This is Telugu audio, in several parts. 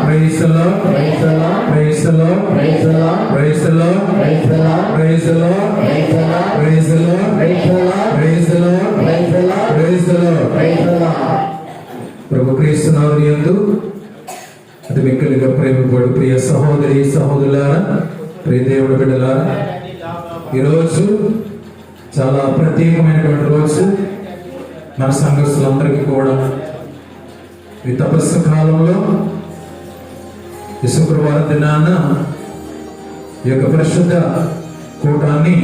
Praise the lord, praise the lord, praise the lord, praise the lord, praise the lord, praise the lord, praise the lord, praise the lord, praise the lord, praise the lord, praise the lord, praise the lord, praise the lord. Praise the lord. ప్రభు క్రీస్తు నామమున యందు అతి మిక్కిలిగా ప్రేమపడు ప్రియ సహోదరి సహోదరులారా, ప్రియ దేవుడి బిడ్డలారా, ఈరోజు చాలా ప్రత్యేకమైనటువంటి రోజు. మన సంఘస్థులందరికీ కూడా ఈ తపస్సు కాలంలో ఈ శుక్రవారం దినాన ఈ యొక్క పరిశుద్ధ కూటాన్ని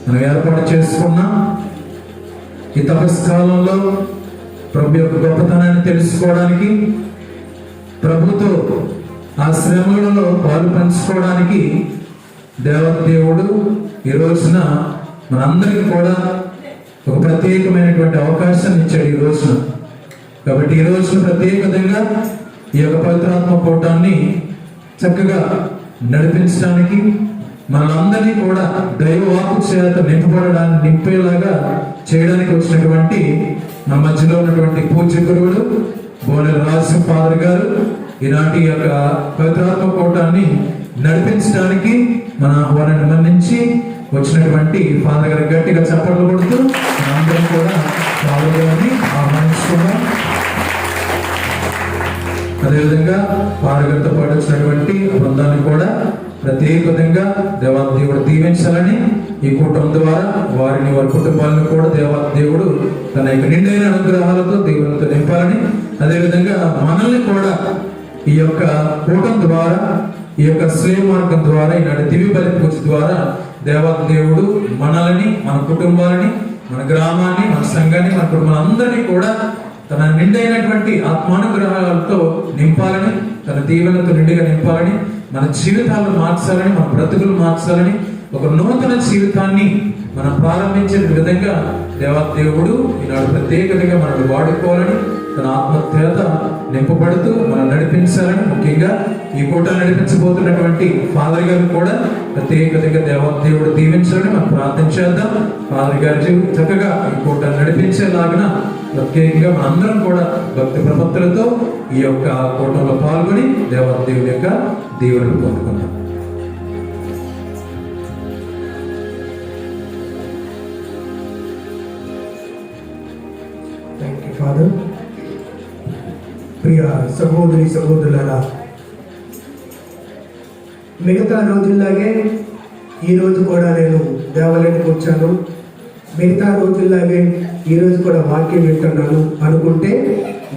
మనం ఏర్పాటు చేసుకున్నాం. ఈ తపస్సు కాలంలో ప్రభు యొక్క గొప్పతనాన్ని తెలుసుకోవడానికి, ప్రభుతో ఆ శ్రమలలో పాలు పంచుకోవడానికి దేవుడు ఈ రోజున మనందరికీ కూడా ఒక ప్రత్యేకమైనటువంటి అవకాశాన్ని ఇచ్చాడు ఈ రోజున. కాబట్టి ఈ రోజున ప్రత్యేకంగా ఈ యొక్క పవిత్రాత్మ కూటాన్ని చక్కగా నడిపించడానికి, మనందరినీ కూడా దైవవాక్కు చేత నింపేలాగా చేయడానికి వచ్చినటువంటి మన మధ్యలో ఉన్నటువంటి పూజ్య గురువులు బోనెల రాజు ఫాదర్ గారు ఈనాటి యొక్క పవిత్రాత్మ కూటాన్ని నడిపించడానికి మన ఆహ్వానాన్ని మన్నించి వచ్చినటువంటి ఫాదర్ గారి గట్టిగా చప్పట్లు కొడుతూ మనందరం కూడా ఫాదర్ గారిని ఆహ్వానిస్తున్నాం. అదేవిధంగా ఫాదర్ గారితో పాటు వచ్చినటువంటి బృందాన్ని కూడా ప్రత్యేకంగా దేవుడు దీవించాలని, ఈ కూటమి ద్వారా వారిని వారి కుటుంబాలను కూడా దేవుడు తన యొక్క నిండైన అనుగ్రహాలతో దేవులతో నింపాలని, అదేవిధంగా మనల్ని కూడా ఈ యొక్క కూటమి ద్వారా, ఈ యొక్క శ్రేయ మార్గం ద్వారా, ఈనాటి దివ్య బలి పూజ ద్వారా దేవుడు మనల్ని, మన కుటుంబాలని, మన గ్రామాన్ని, మన సంఘాన్ని, మన కుటుంబాలందరినీ కూడా తన నిండైనటువంటి ఆత్మానుగ్రహాలతో నింపాలని, తన దీవెనలతో నిండుగా నింపాలని, మన జీవితాలను మార్చాలని, మన బ్రతుకులు మార్చాలని, ఒక నూతన జీవితాన్ని మనం ప్రారంభించే విధంగా దేవుడు ఈనాడు ప్రత్యేకతగా మనల్ని వాడుకోవాలని, తన ఆత్మచేత నింపబడుతూ మనం నడిపించాలని, ముఖ్యంగా ఈ కూట నడిపించబోతున్నటువంటి ఫాదర్ గారిని కూడా ప్రత్యేకతగా దేవుడు దీవించాలని మనం ప్రార్థన చేద్దాం. ఫాదర్ గారి చక్కగా ఈ కూట నడిపించేలాగా ప్రత్యేకంగా మనందరం కూడా భక్తి ప్రపత్తులతో ఈ యొక్క కూటంలో పాల్గొని దేవుడి యొక్క దీవెనలు పొందుకున్నాం. ఫాదర్, ప్రియ సహోదరి సహోదరులారా, మిగతా రోజుల్లాగే ఈరోజు కూడా నేను దేవాలయానికి వచ్చాను, మిగతా రోజుల్లాగే ఈరోజు కూడా వాక్యం వింటున్నాను అనుకుంటే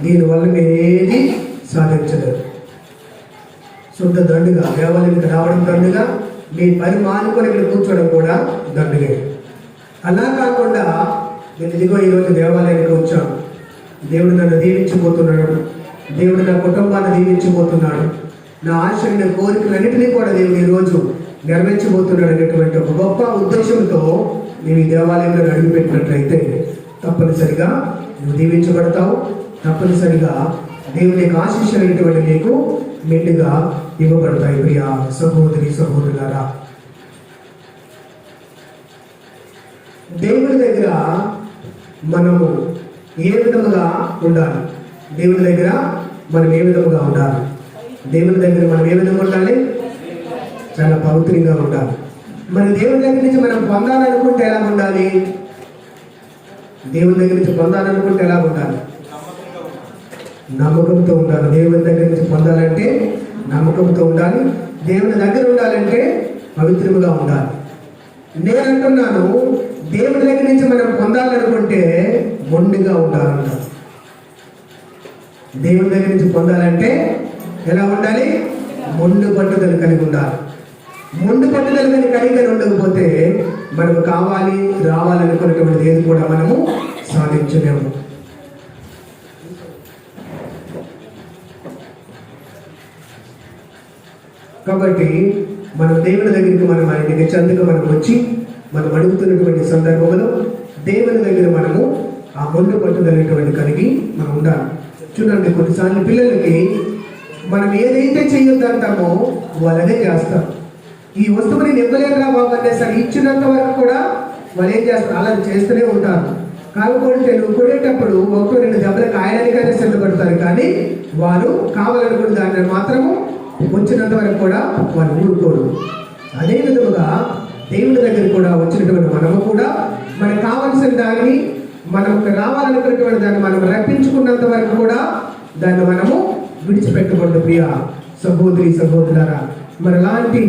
దీనివల్ల మీరు ఏది సాధించలేరు. శుద్ధ దండుగా దేవాలయానికి రావడం దండుగా, మీ పని మానుకొని ఇక్కడ కూర్చోవడం కూడా దండుగే. అలా కాకుండా నేను ఇదిగో ఈరోజు దేవాలయానికి వచ్చాను, దేవుడు నన్ను దీవించబోతున్నాడు, దేవుడు నా కుటుంబాన్ని దీవించబోతున్నాడు, నా ఆశని, కోరికలన్నింటినీ కూడా దేవుడు ఈరోజు నెరవేర్చబోతున్నాడు అనేటువంటి ఒక గొప్ప ఉద్దేశంతో నీవు ఈ దేవాలయంలో అడుగుపెట్టినట్లయితే తప్పనిసరిగా నువ్వు దీవించబడతావు. తప్పనిసరిగా దేవుని యొక్క ఆశీస్సులైనటువంటి నీకు మెండుగా ఇవ్వబడతాయి. ప్రియ సహోదరి సహోదరులారా, దేవుని దగ్గర మనము ఏ విధముగా ఉండాలి? దేవుని దగ్గర మనం ఏ విధముగా ఉండాలి? దేవుని దగ్గర మనం ఏ విధంగా ఉండాలి? చాలా పవిత్రంగా ఉండాలి. మరి దేవుని దగ్గర నుంచి మనం పొందాలనుకుంటే ఎలా ఉండాలి? దేవుని దగ్గర నుంచి పొందాలనుకుంటే ఎలా ఉండాలి? నమ్మకంతో ఉండాలి. దేవుని దగ్గర నుంచి పొందాలంటే నమ్మకంతో ఉండాలి. దేవుని దగ్గర ఉండాలంటే పవిత్రముగా ఉండాలి. నేను అంటున్నాను, దేవుని దగ్గర నుంచి మనం పొందాలనుకుంటే మొండిగా ఉండాలంట. దేవుని దగ్గర నుంచి పొందాలంటే ఎలా ఉండాలి? మొండు పట్టుదల కలిగి ఉండాలి. మొండు పట్టుదల కలిగి ఉండకపోతే మనకు కావాలి రావాలనుకున్నటువంటి ఏది కూడా మనము సాధించలేము. కాబట్టి మనం దేవుని దగ్గరికి మనం ఆయనకి చెందుకు మనం వచ్చి మనం అడుగుతున్నటువంటి సందర్భంలో దేవుని దగ్గర మనము ఆ మొండు పట్టుదలటువంటి కలిగి మనం ఉండాలి. చూడండి, కొన్నిసార్లు పిల్లలకి మనం ఏదైతే చేయొద్దంటామో వాళ్ళనే చేస్తారు. ఈ వస్తువుని నివ్వలేదురా బాబు అనేసరి ఇచ్చినంత వరకు కూడా వాళ్ళు ఏం చేస్తారు? అలా చేస్తూనే ఉంటారు. కాకపోతే నువ్వు కొనేటప్పుడు 1-2 దెబ్బలకు ఆయననికైనా సిద్ధపడతారు, కానీ వారు కావాలనుకున్న దాన్ని మాత్రము వాళ్ళు ఊరుకోరు. అదే విధముగా దేవుని దగ్గర కూడా వచ్చినటువంటి మనము కూడా మనకు కావలసిన దాన్ని, మనకు రావాలనుకున్నటువంటి దాన్ని మనం రప్పించుకున్నంత వరకు కూడా దాన్ని మనము విడిచిపెట్టకూడదు. ప్రియ సహోదరి సహోదరులారా, మరి అలాంటి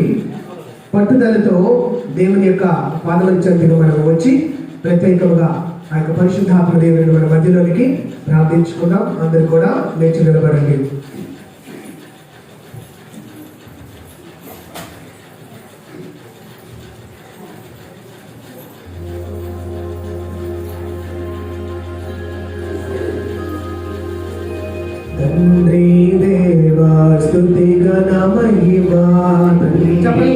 పట్టుదలతో దేవుని యొక్క పాదముల చెంతకు మనం వచ్చి ప్రత్యేకంగా ఆ యొక్క పరిశుద్ధాత్మ దేవుని మన మధ్యలోనికి ప్రార్థించుకుందాం. అందరూ కూడా లేచి నిలబడండి. తండ్రి దేవా స్తుతి ఘన మహిమా, చెప్పండి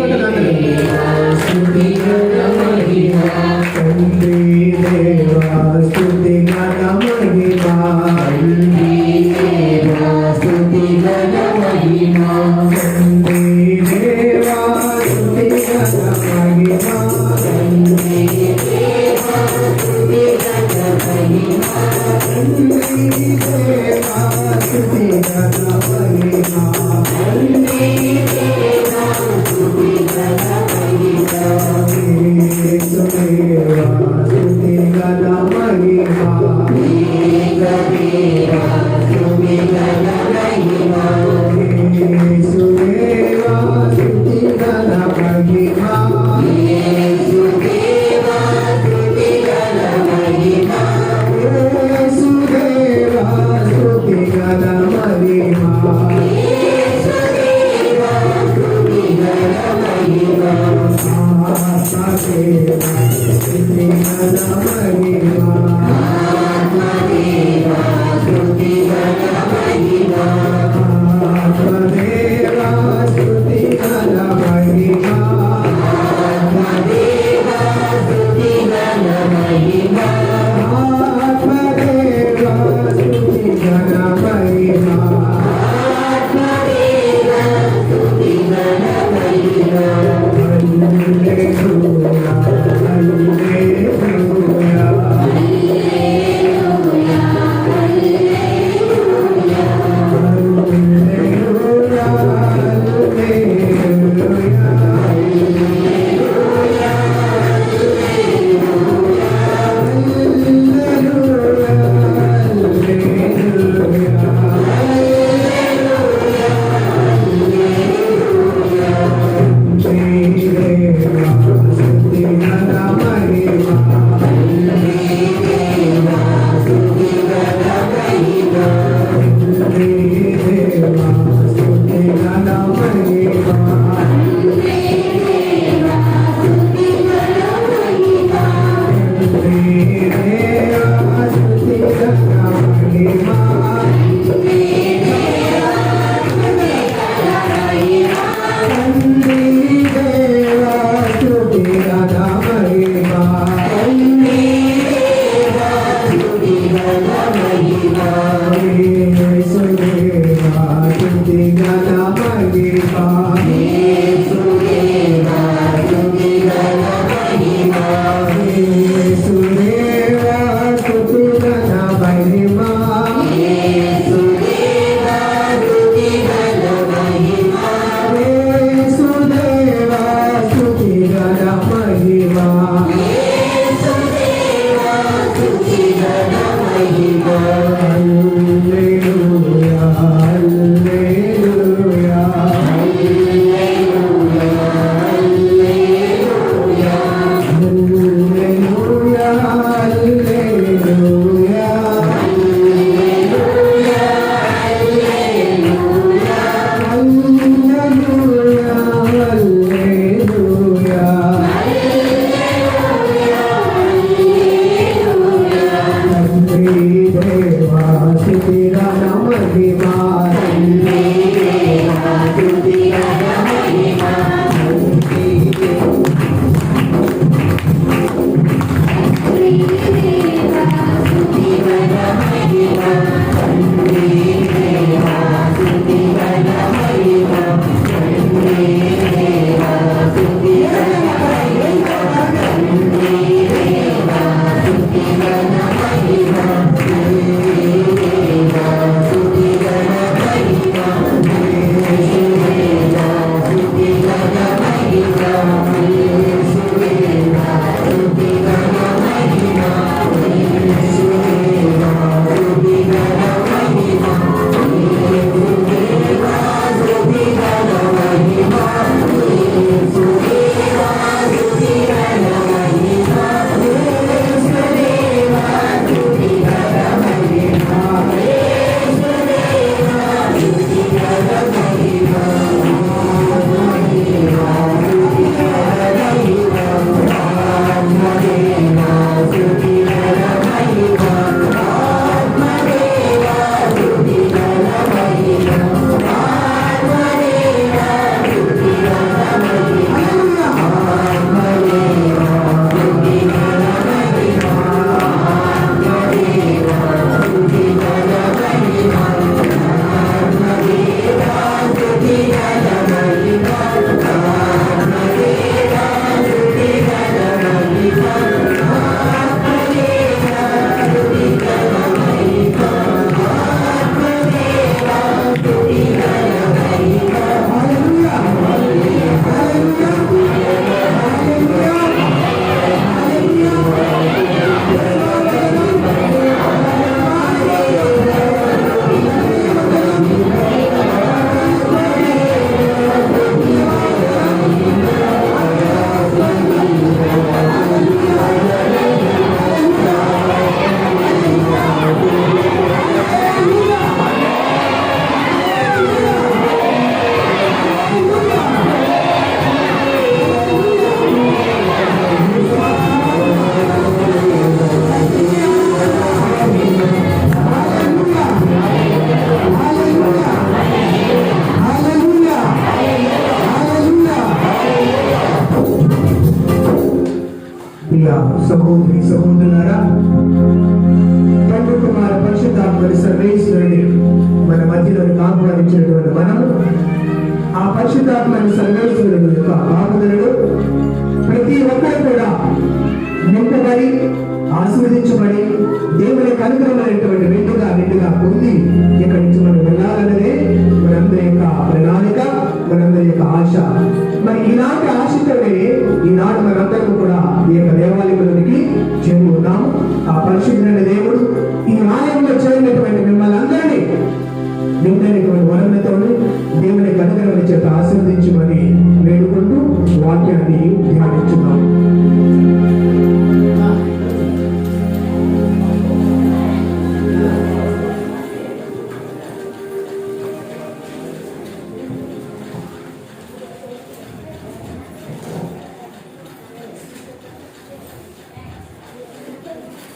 స్తుతి ఘన మహిమా, తండ్రి దేవా స్తుతి ఘన మహిమా, తండ్రి దేవా స్తుతి ఘన మహిమా, తండ్రి దేవా స్తుతి ఘన మహిమా, తండ్రి దేవా స్తుతి ఘన మహిమా, తండ్రి దేవా స్తుతి ఘన మహిమా, తండ్రి దేవా స్తుతి ఘన మహిమా, యేసు దేవా స్తుతి ఘన మహిమా, యేసు దేవా స్తుతి ఘన మహిమా, యేసు దేవా స్తుతి ఘన మహిమా, యేసు దేవా స్తుతి ఘన మహిమా, యేసు దేవా స్తుతి ఘన మహిమా, ఆత్మ దేవా స్తుతి ఘన మహిమా, ఆత్మ దేవా స్తుతి ఘన మహిమా, ఆత్మ దేవా స్తుతి ఘన మహిమా, ఆత్మ దేవా స్తుతి ఘన మహిమా, ఆత్మ దేవా స్తుతి ఘన మహిమా, ఆత్మ దేవా స్తుతి ఘన మహిమా, హల్లెలూయా హల్లెలూయా హల్లెలూయా హల్లెలూయా హల్లెలూయా సహోదరి సహోదరులారా, తండ్రి కుమార పరిశుద్ధాత్మని సర్వేశ్వరుని మన మధ్యలోని కాపురాలించినటువంటి మనము ఆ పరిశుద్ధాత్మని సర్వేశ్వరుని యొక్క కాపుదలను ప్రతి ఒక్కరు కూడా నింపబడి ఆశీర్వదించబడి దేవుని అనుగ్రహమైనటువంటి నిండుగా పొంది ఇక్కడి నుంచి మనం వెళ్ళాలన్నదే మనందరి యొక్క ప్రణాళిక, మనందరి యొక్క ఆశ. మరి ఇలాంటి ఆశతోనే ఈనాడు మనందరం కూడా ఈ యొక్క దేవాలయంలోనికి చేరి ఉన్నాము. ఆ పరిశుద్ధమైన దేవుడు ఈ ఆలయంలో చేరినటువంటి మిమ్మల్ని అందరినీ నిండైనటువంటి వరములతోనూ దేవుని అనుగ్రహం చేత ఆశీర్వదించమని వేడుకుంటూ వాక్యాన్ని ధ్యానించున్నాం.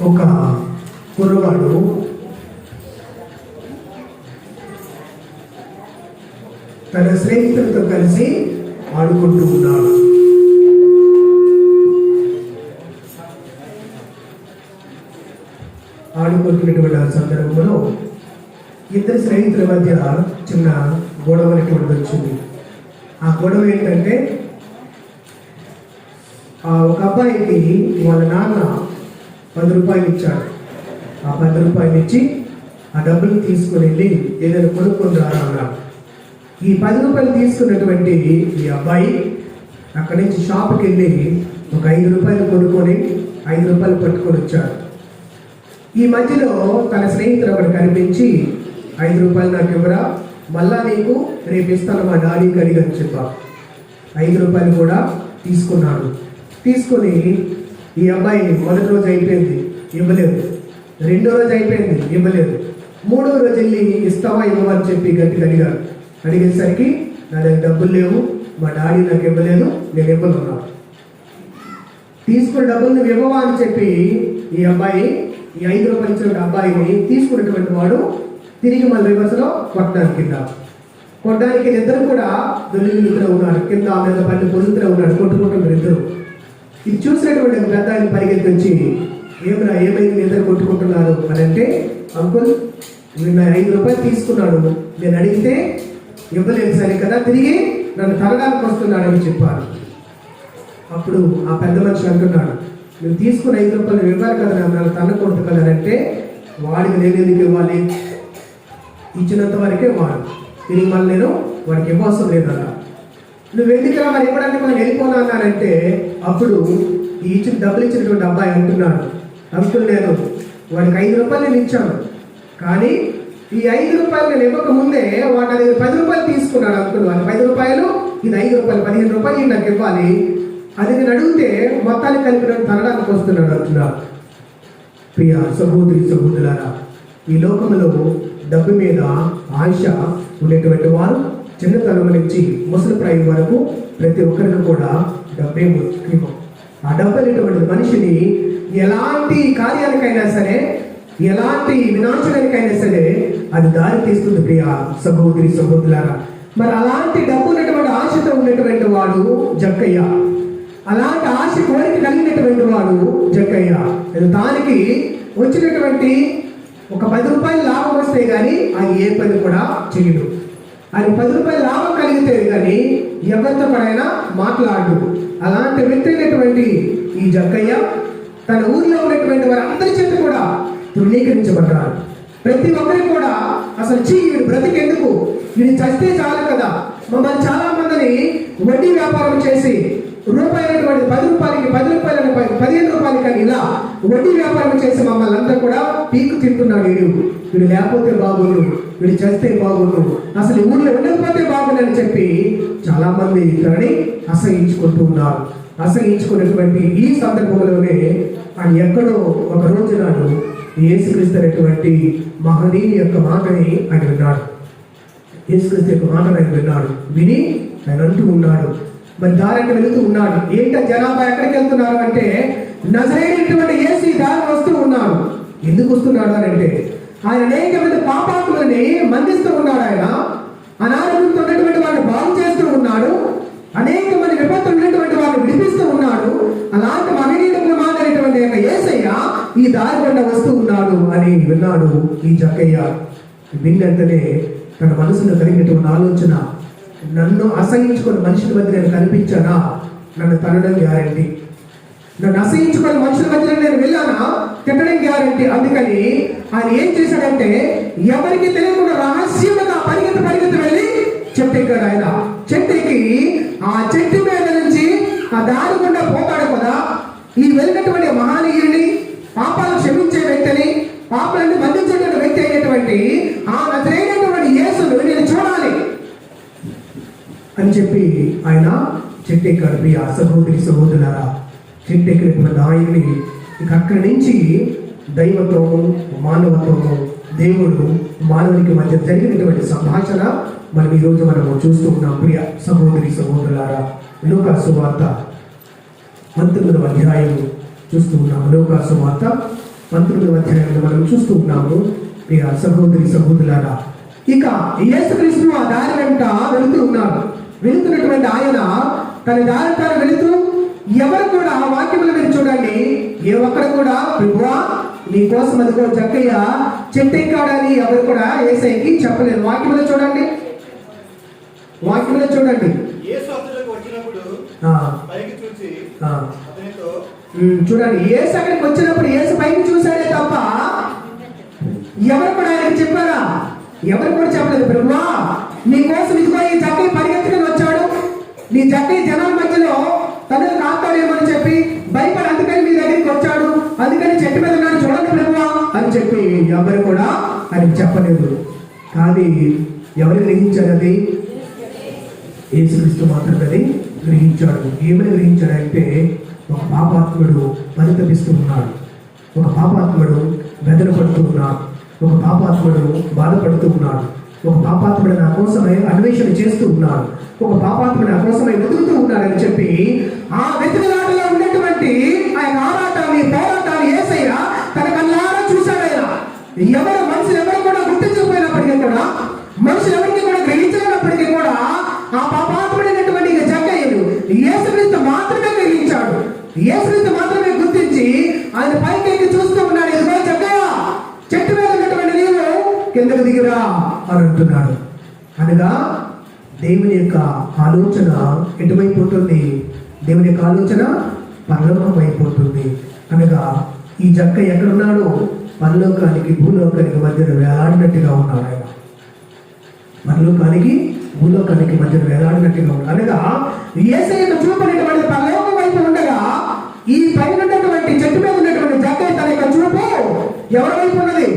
ఒక కుర్రవాడు తన స్నేహితులతో కలిసి ఆడుకుంటూ ఉన్నాడు. ఆడుకుంటున్నటువంటి ఆ సందర్భంలో ఇద్దరు స్నేహితుల మధ్య చిన్న గొడవ అనేటువంటిది వచ్చింది. ఆ గొడవ ఏంటంటే, ఒక అబ్బాయికి వాళ్ళ నాన్న 10 రూపాయలు ఇచ్చాడు. ఆ 10 రూపాయలు ఇచ్చి ఆ డబ్బులు తీసుకుని వెళ్ళి ఏదైనా కొనుక్కొని రారా అన్నాడు. ఈ 10 రూపాయలు తీసుకున్నటువంటి ఈ అబ్బాయి అక్కడి నుంచి షాప్కి వెళ్ళి ఒక 5 రూపాయలు కొనుక్కొని 5 రూపాయలు పట్టుకొని వచ్చాడు. ఈ మధ్యలో తన స్నేహితుడు ఒకటి కనిపించి 5 రూపాయలు నాకు ఇవ్వరా, మళ్ళా నీకు రేపు ఇస్తాను మా డాడీకి అడిగని చెప్పా. 5 రూపాయలు కూడా తీసుకున్నాడు. తీసుకొని ఈ అబ్బాయి మొదటి రోజు అయిపోయింది, ఇవ్వలేదు. రెండో రోజు అయిపోయింది, ఇవ్వలేదు. మూడో రోజు వెళ్ళి ఇస్తావా ఇవ్వవా అని చెప్పి గట్టిగా అడిగాడు. అడిగేసరికి నా దగ్గర డబ్బులు లేవు, మా డాడీ నాకు ఇవ్వలేదు, నేను ఇవ్వనున్నాను. తీసుకున్న డబ్బులు నువ్వు ఇవ్వవా అని చెప్పి ఈ అబ్బాయి ఈ 5 రూపాయలు ఇచ్చిన అబ్బాయిని తీసుకున్నటువంటి వాడు తిరిగి మళ్ళీ రివర్స్లో కొట్టడానికి ఇద్దరు కూడా దొల్లిలో ఉన్నాడు. కింద మీద పట్టి పొందుతూనే ఉన్నాడు, కొట్టుకుంటున్నారు ఇద్దరు. ఇది చూసినటువంటి ఒక పెద్ద ఆయన పరిగెత్తించి, ఏమైనా ఏమైంది ఇద్దరు కొట్టుకుంటున్నారు అని అంటే, అంకుల్ నేను 5 రూపాయలు తీసుకున్నాడు, నేను అడిగితే ఇవ్వలేదు సరే కదా, తిరిగి నన్ను తరడానికి వస్తున్నాడని చెప్పారు. అప్పుడు ఆ పెద్ద మనిషి అంటున్నాడు, నువ్వు తీసుకున్న 5 రూపాయలు ఇవ్వాలి కదా, నన్ను తనకూడదు కదా అంటే, వాడికి నేను ఎందుకు ఇవ్వాలి, ఇచ్చినంత వరకే వాడు, తిరిగి మళ్ళీ నేను వాడికి ఇవ్వవసరం లేదన్నా. నువ్వు ఎందుకురా మరి ఇవ్వడానికి మనం వెళ్ళిపోనా అన్నానంటే, అప్పుడు ఈ డబ్బులు ఇచ్చినటువంటి అబ్బాయి అంటున్నాడు, అంకుల్ నేను వాడికి 5 రూపాయలు నేను ఇచ్చాను, కానీ ఈ 5 రూపాయలు నేను ఇవ్వక ముందే వాటి దగ్గర 10 రూపాయలు తీసుకున్నాడు అంకుల్. వాడి 10 రూపాయలు ఇది 5 రూపాయలు 15 రూపాయలు నాకు ఇవ్వాలి, అది నేను అడిగితే మొత్తాన్ని కలిపి తనడానికి వస్తున్నాడు అంటున్నాడు. ప్రియ సహోదరి సహోదరులారా, ఈ లోకంలో డబ్బు మీద ఆశ ఉండేటువంటి వారు చిన్నతనం నుంచి ముసలిప్రాయం వరకు ప్రతి ఒక్కరికి కూడా డబ్బే ముఖ్యం. ఆ డబ్బు అనేటువంటి మనిషిని ఎలాంటి కార్యానికైనా సరే, ఎలాంటి వినాశనానికైనా సరే అది దారి తీస్తుంది. ప్రియ సహోదరి సహోదరులారా, మరి అలాంటి డబ్బు ఉన్నటువంటి ఆశతో ఉన్నటువంటి వాడు జక్కయ్య. అలాంటి ఆశ కోరిక కలిగినటువంటి వాడు జక్కయ్య. దానికి వచ్చినటువంటి ఒక 10 రూపాయలు లాభం వస్తే కానీ ఆయన ఏ పని కూడా చేయడు. ఆయన 10 రూపాయలు లాభం కలిగితే కానీ ఎవరితో పడైనా మాట్లాడు. అలాంటి వ్యక్తి అయినటువంటి ఈ జక్కయ్య తన ఊరిలో ఉన్నటువంటి వారందరి చేత కూడా తృణీకరించబడ్డారు. ప్రతి ఒక్కరికి కూడా అసలు వీడు బ్రతికెందుకు, వీడు చస్తే చాలు కదా, మమ్మల్ని చాలా మందిని వడ్డీ వ్యాపారం చేసి రూపాయలటువంటి 10 రూపాయలకి 10 రూపాయలని 15 రూపాయలకి కానీ ఇలా వడ్డీ వ్యాపారం చేసి మమ్మల్ని అంతా కూడా పీకు తింటున్నాడు. వీడు లేకపోతే బాగుండు, వీడు చేస్తే బాగుండు, అసలు ఊళ్ళో ఉండకపోతే బాగుండని చెప్పి చాలా మంది ఇతరుని అసహించుకుంటూ ఉన్నారు. అసహించుకున్నటువంటి ఈ సందర్భంలోనే ఆయన ఎక్కడో ఒక రోజు నాడు యేసుక్రీస్తు అనేటువంటి మహనీయుని యొక్క మాటని ఆయన విన్నాడు. యేసుక్రీస్తు యొక్క మాటను ఆయన విన్నాడు. విని ఆయన అంటూ ఉన్నాడు, మరి దారిని వెళుతూ ఉన్నాడు. ఏంటో జనాభా ఎక్కడికి వెళ్తున్నారు అంటే, నజరేయుడైనటువంటి యేసు దారి వస్తూ ఉన్నాడు. ఎందుకు వస్తున్నాడు అని అంటే, ఆయన అనేక మంది పాపాత్ములని మందిస్తూ ఉన్నాడు. ఆయన అనారోగ్యంతో ఉన్నటువంటి వాడిని బాగు చేస్తూ ఉన్నాడు. అనేక మంది విపత్తులు ఉన్నటువంటి వాడిని విడిపిస్తూ ఉన్నాడు. అలాంటి మహనీయుడు మాదిరినటువంటి దారి గుండా వస్తూ ఉన్నాడు అని విన్నాడు ఈ జక్కయ్య. విన్నంతనే తన మనసులో కలిగినటువంటి ఆలోచన, నన్ను అసహించుకున్న మనుషుల మధ్య నేను కనిపించానా, నన్ను తనడం గ్యారంటీ. నన్ను అసహించుకున్న మనుషుల మధ్య నేను వెళ్ళానా, తిట్టడం గ్యారంటీ. అందుకని ఆయన ఏం చేశాడంటే, ఎవరికి తెలియకుండా రహస్యంగా పరిగెత్తి వెళ్ళి చెట్టు ఎక్కాడు. ఆయన చెట్టు ఎక్కి ఆ చెట్టు మీద నుంచి ఆ దారి గుండా పోతాడు కదా, ఈ వెళ్ళినటువంటి మహానీయుడిని, పాపాలు క్షమించే వ్యక్తిని, పాపాలను బంధించేటువంటి వ్యక్తి అయినటువంటి ఆ నజరేయుడైనటువంటి యేసును నేను చూడాలి అని చెప్పి ఆయన చెట్టు ఎక్కాడు. ప్రియ సహోదరి సహోదరులారా, చెట్టు ఎక్కినటువంటి ఆయన్ని ఇక అక్కడి నుంచి దైవత్వము, మానవత్వము, దేవుడు మానవునికి మధ్య జరిగినటువంటి సంభాషణ మనం ఈరోజు మనము చూస్తూ ఉన్నాం. ప్రియ సహోదరి సహోదరులారా, లూకా సువార్త 19వ అధ్యాయము చూస్తూ ఉన్నాము. లూకా సువార్త 19వ అధ్యాయంలో మనం చూస్తూ ఉన్నాము. ప్రియ సహోదరి సహోదరులారా, ఇక యేసుక్రీస్తు ఆ దారి వెంట వెళుతూ ఉన్నారు. వెళుతున్నటువంటి ఆయన తన దారి తాను వెళుతూ, ఎవరు కూడా వాక్యములు మీరు చూడండి, ఏ ఒక్కరు కూడా ప్రభువా నీ కోసం అదిగో జక్కయ్య చెట్టెక్కాడని ఎవరు కూడా యేసయ్యకి చెప్పలేదు. వాక్యములు చూడండి, వాక్యములు చూడండి. చూడండి, యేసు అక్కడికి వచ్చినప్పుడు యేసు పైకి చూశాడే తప్ప ఎవరు కూడా ఆయనకి చెప్పారా? ఎవరు కూడా చెప్పలేదు. ప్రభువా నీ కోసం ఇదిగో ఈ జక్కయ్య పరిగెత్తుకుని వచ్చాడు, నీ జక్కయ్య జనాల మధ్యలో తనను కాస్తాడేమని చెప్పి భయపడి అందుకని మీ దగ్గరికి వచ్చాడు, అందుకని చెట్టు మీద ఉన్నాడు చూడండి ప్రభువా అని చెప్పి ఎవరు కూడా ఆయనకు చెప్పలేదు. కానీ ఎవరు గ్రహించారు? అది యేసుక్రీస్తు మాత్రమే గ్రహించాడు. ఏమని గ్రహించాడంటే, ఒక పాపాత్ముడు పరితపిస్తూ ఉన్నాడు, ఒక పాపాత్ముడు వెదన పడుతూ ఉన్నాడు, ఒక పాపాత్ముడు బాధపడుతూ ఉన్నాడు, ఒక పాపాత్ముడు నా కోసమై అన్వేషణ చేస్తూ ఉన్నాడు, ఒక పాపాత్ముడు నా కోసమై వెతుకుతూ ఉన్నాడని చెప్పి ఆ వెతుకులాటలో ఉన్నటువంటి ఆయన ఆరాటాన్ని, పోరాటాన్ని యేసయ్య తన కళ్ళారా చూశాడు. ఆయన ఎవరు మనుషులు ఎవరు కూడా గుర్తించకపోయినప్పటికీ కూడా, మనుషులు ఎవరికి కూడా గ్రహించలేనప్పటికీ కూడా, ఆ పాపాత్ముడైనటువంటి జక్కయ్యను యేసుక్రీస్తు మాత్రమే గ్రహించాడు. యేసుక్రీస్తు మాత్రమే గుర్తించి ఆయన పైకి చూస్తూ ఉన్నాడు. ఇదిగో జక్కయ్య, చెట్టు మీద ఉన్నటువంటి నీవు కిందకు దిగిరా అని అంటున్నాడు. అనగా దేవుని యొక్క ఆలోచన ఎటువైపు ఉంటుంది? దేవుని యొక్క ఆలోచన పరలోకం అయిపోతుంది. అనగా ఈ జక్కయ్య ఎక్కడున్నాడు? పరలోకానికి భూలోకానికి మధ్యన వేలాడినట్టుగా ఉన్నాడు. ఆయన పరలోకానికి భూలోకానికి మధ్యన వేలాడినట్టుగా ఉన్నాడు. అనగా యేసయ్య చూపనేటువంటి పరలోకం వైపు ఉండగా, ఈ పైన ఉన్నటువంటి చెట్టు మీద ఉన్నటువంటి జక్కయ్య తన యొక్క చూపు ఎవరి వైపు ఉన్నది?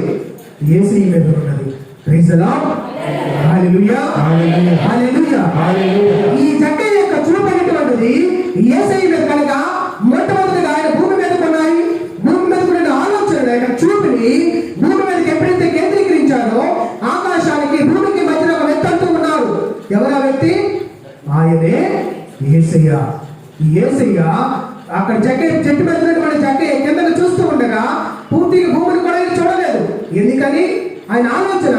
యేసయ్య మీద ఉన్నది. Praise the lord, hallelujah, hallelujah, హల్లెలూయా. ఈ జక్కయ్య యొక్క చూపు అనేటువంటిది యేసయ్య మీద కనుక మొట్టమొదటిగా ఆయన భూమి మీద ఉన్నాయి, భూమి మీద ఉన్న ఆలోచన ఆయన చూపుని భూమి మీదకి ఎప్పుడైతే కేంద్రీకరించారో, ఆకాశానికి భూమికి మధ్యలో ఒక వ్యక్తి అంటూ ఉన్నారు. ఎవరు ఆ వ్యక్తి? ఆయనే యేసయ్య. ఈ యేసయ్య అక్కడ జక్కయ్య చెట్టు మీద ఉన్నటువంటి జక్కయ్య కిందకు చూస్తూ ఉండగా పూర్తిగా భూమిని కూడా ఆయన చూడలేదు. ఎందుకని? ఆయన ఆలోచన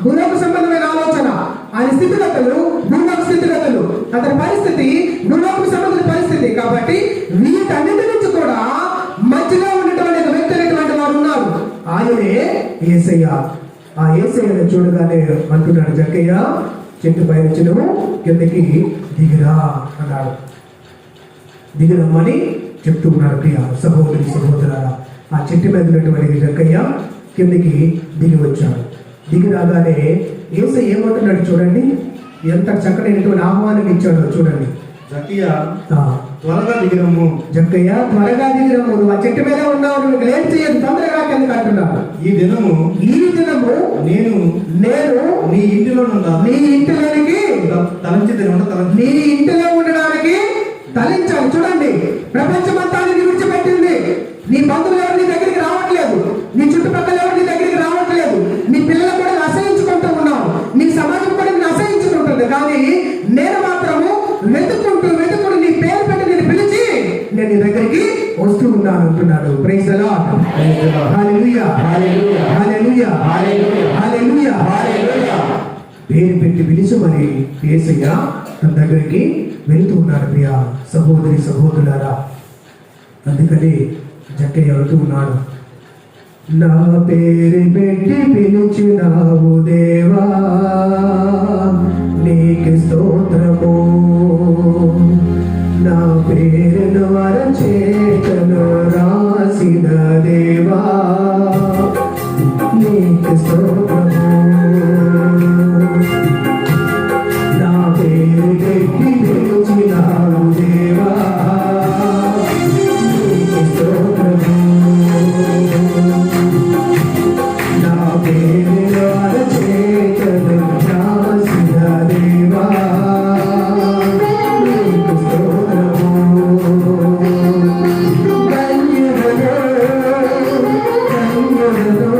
భూలోక సంబంధమైన ఆలోచన, ఆయన స్థితిగతులు భూలోక స్థితిగతులు, అతని పరిస్థితి భూలోక సంబంధమైన పరిస్థితి. కాబట్టి వీటన్నిటి నుంచి కూడా మధ్యలో ఉన్నటువంటి వ్యక్తి అనేటువంటి వారు ఉన్నారు. ఆయనే యేసయ్య. ఆ యేసయ్యను చూడగానే అంటున్నాడు జక్కయ్య, చెట్టు పై నుంచి నువ్వు కిందకి దిగిరా అన్నాడు. దిగిరమ్మని చెప్తూ ఉన్నాడు. ప్రియ సహోదరి సహోదరులారా, ఆ చెట్టు మీద ఉన్నటువంటి జక్కయ్య కిందకి దిగి వచ్చాడు. దిగి రాగానే యేసయ్య ఏమంటున్నాడు చూడండి, ఎంత చక్కనైనటువంటి ఆహ్వానం ఇచ్చాడో చూడండి. జక్కయ్య త్వరగా దిగిరమ్ము, జక్కయ్య త్వరగా దిగిరమ్ము, నువ్వు ఆ చెట్టు మీద ఉన్నావు, నువ్వు లేట్ చేయదు, తొందరగా కిందకి అంటున్నాడు. ఈ దినము నేను నీ ఇంటిలోనికి నీ ఇంటిలో ఉండడానికి తలించాలి. చూడండి, ప్రపంచమంతా నిన్ను విడిచిపెట్టింది. నీ బంధువులు ఎవరు నీ దగ్గరికి రావట్లేదు, నీ చుట్టుపక్కల ఎవరు నీ దగ్గరికి రావట్లేదు, నీ పిల్లలు కూడా అసహించుకుంటూ ఉన్నావు, నీ సమాజం కూడా నిన్ను అసహించుకుంటుంది. కానీ నేను మాత్రము వెతుక్కుంటూ నీ పేరు పెట్టి నేను పిలిచి నేను నీ దగ్గరికి వస్తూ ఉన్నాను అంటున్నాడు. Praise the lord, hallelujah, hallelujah, hallelujah, hallelujah, హల్లెలూయా. పేరు పెట్టి పిలిచి మరి యేసయ్య తన దగ్గరికి వెళుతూ ఉన్నాడు. ప్రియ సహోదరి సహోదరులారా, అందుకని జక్కయ్య వెళుతూ ఉన్నాడు. నా పేరు పెట్టి పిలిచినావు దేవా, నీకు స్తోత్రము. నా పేరును అరచేతను రాసిన దేవా, నీకు స్తోత్రము. నా పేరు పెట్టి పిలిచినావు దేవా, నీకు స్తోత్రము. నా పేరును అరచేతను రాసిన దేవా, నీకు స్తోత్రము. ధన్యుడను, ధన్యుడను,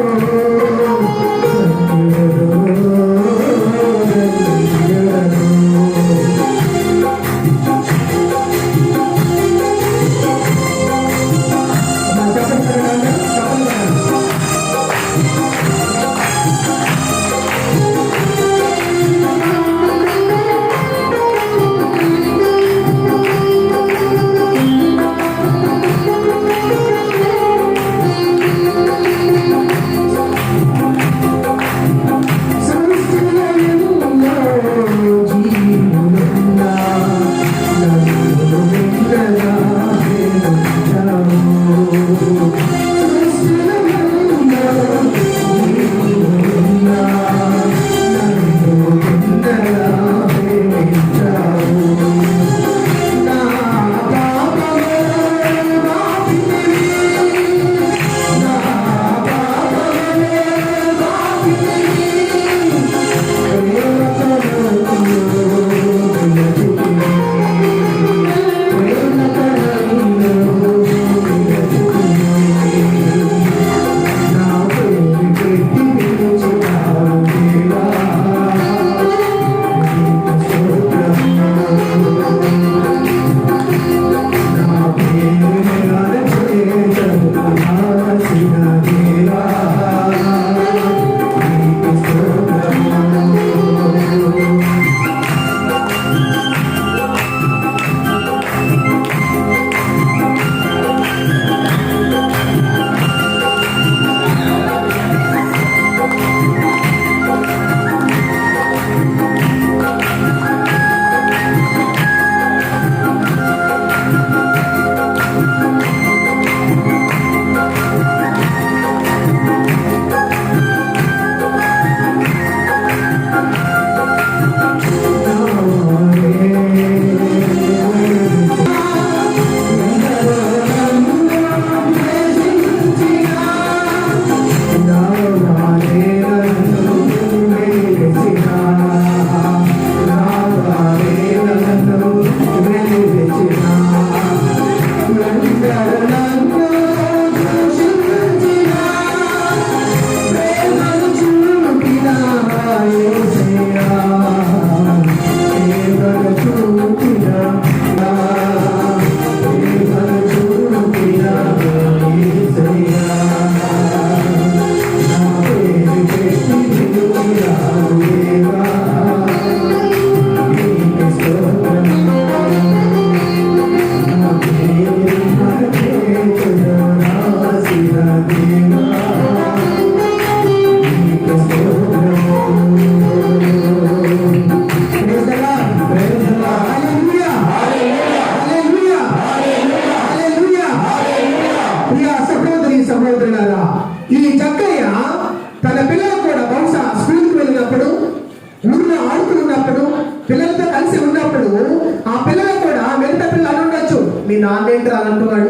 మీ నాన్న ఏంట్రా అంటున్నాడు,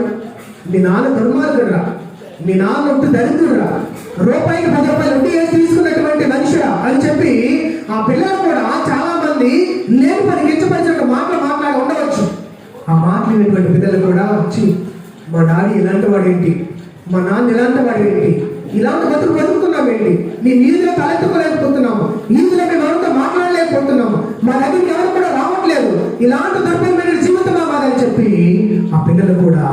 మీ నాన్న దుర్మార్గుడురా, మీ నాన్న ఉంటూ దరిద్రుడురా, రూపాయికి 10 రూపాయలు వడ్డీ వేసి తీసుకున్నటువంటి మనిషిరా అని చెప్పి ఆ పిల్లలు కూడా చాలా మంది లేని పని కించపరిచినట్టు మాటలు మాట్లాడి ఉండవచ్చు. ఆ మాట్లాడినటువంటి పిల్లలు కూడా వచ్చి మా డాడీ ఇలాంటి వాడేంటి, మా నాన్న ఇలాంటి వాడేంటి, ఇలాంటి బతుకుతున్నాం ఏంటి, మేము ఈదులో తలెత్తుకోలేకపోతున్నాము, ఈదులో మేము ఎవరితో మాట్లాడలేకపోతున్నాము, మా దగ్గరికి ఎవరు కూడా రావట్లేదు, ఇలాంటి దుర్భరమైన జీవితం మాదని చెప్పి ఆ పిల్లలు కూడా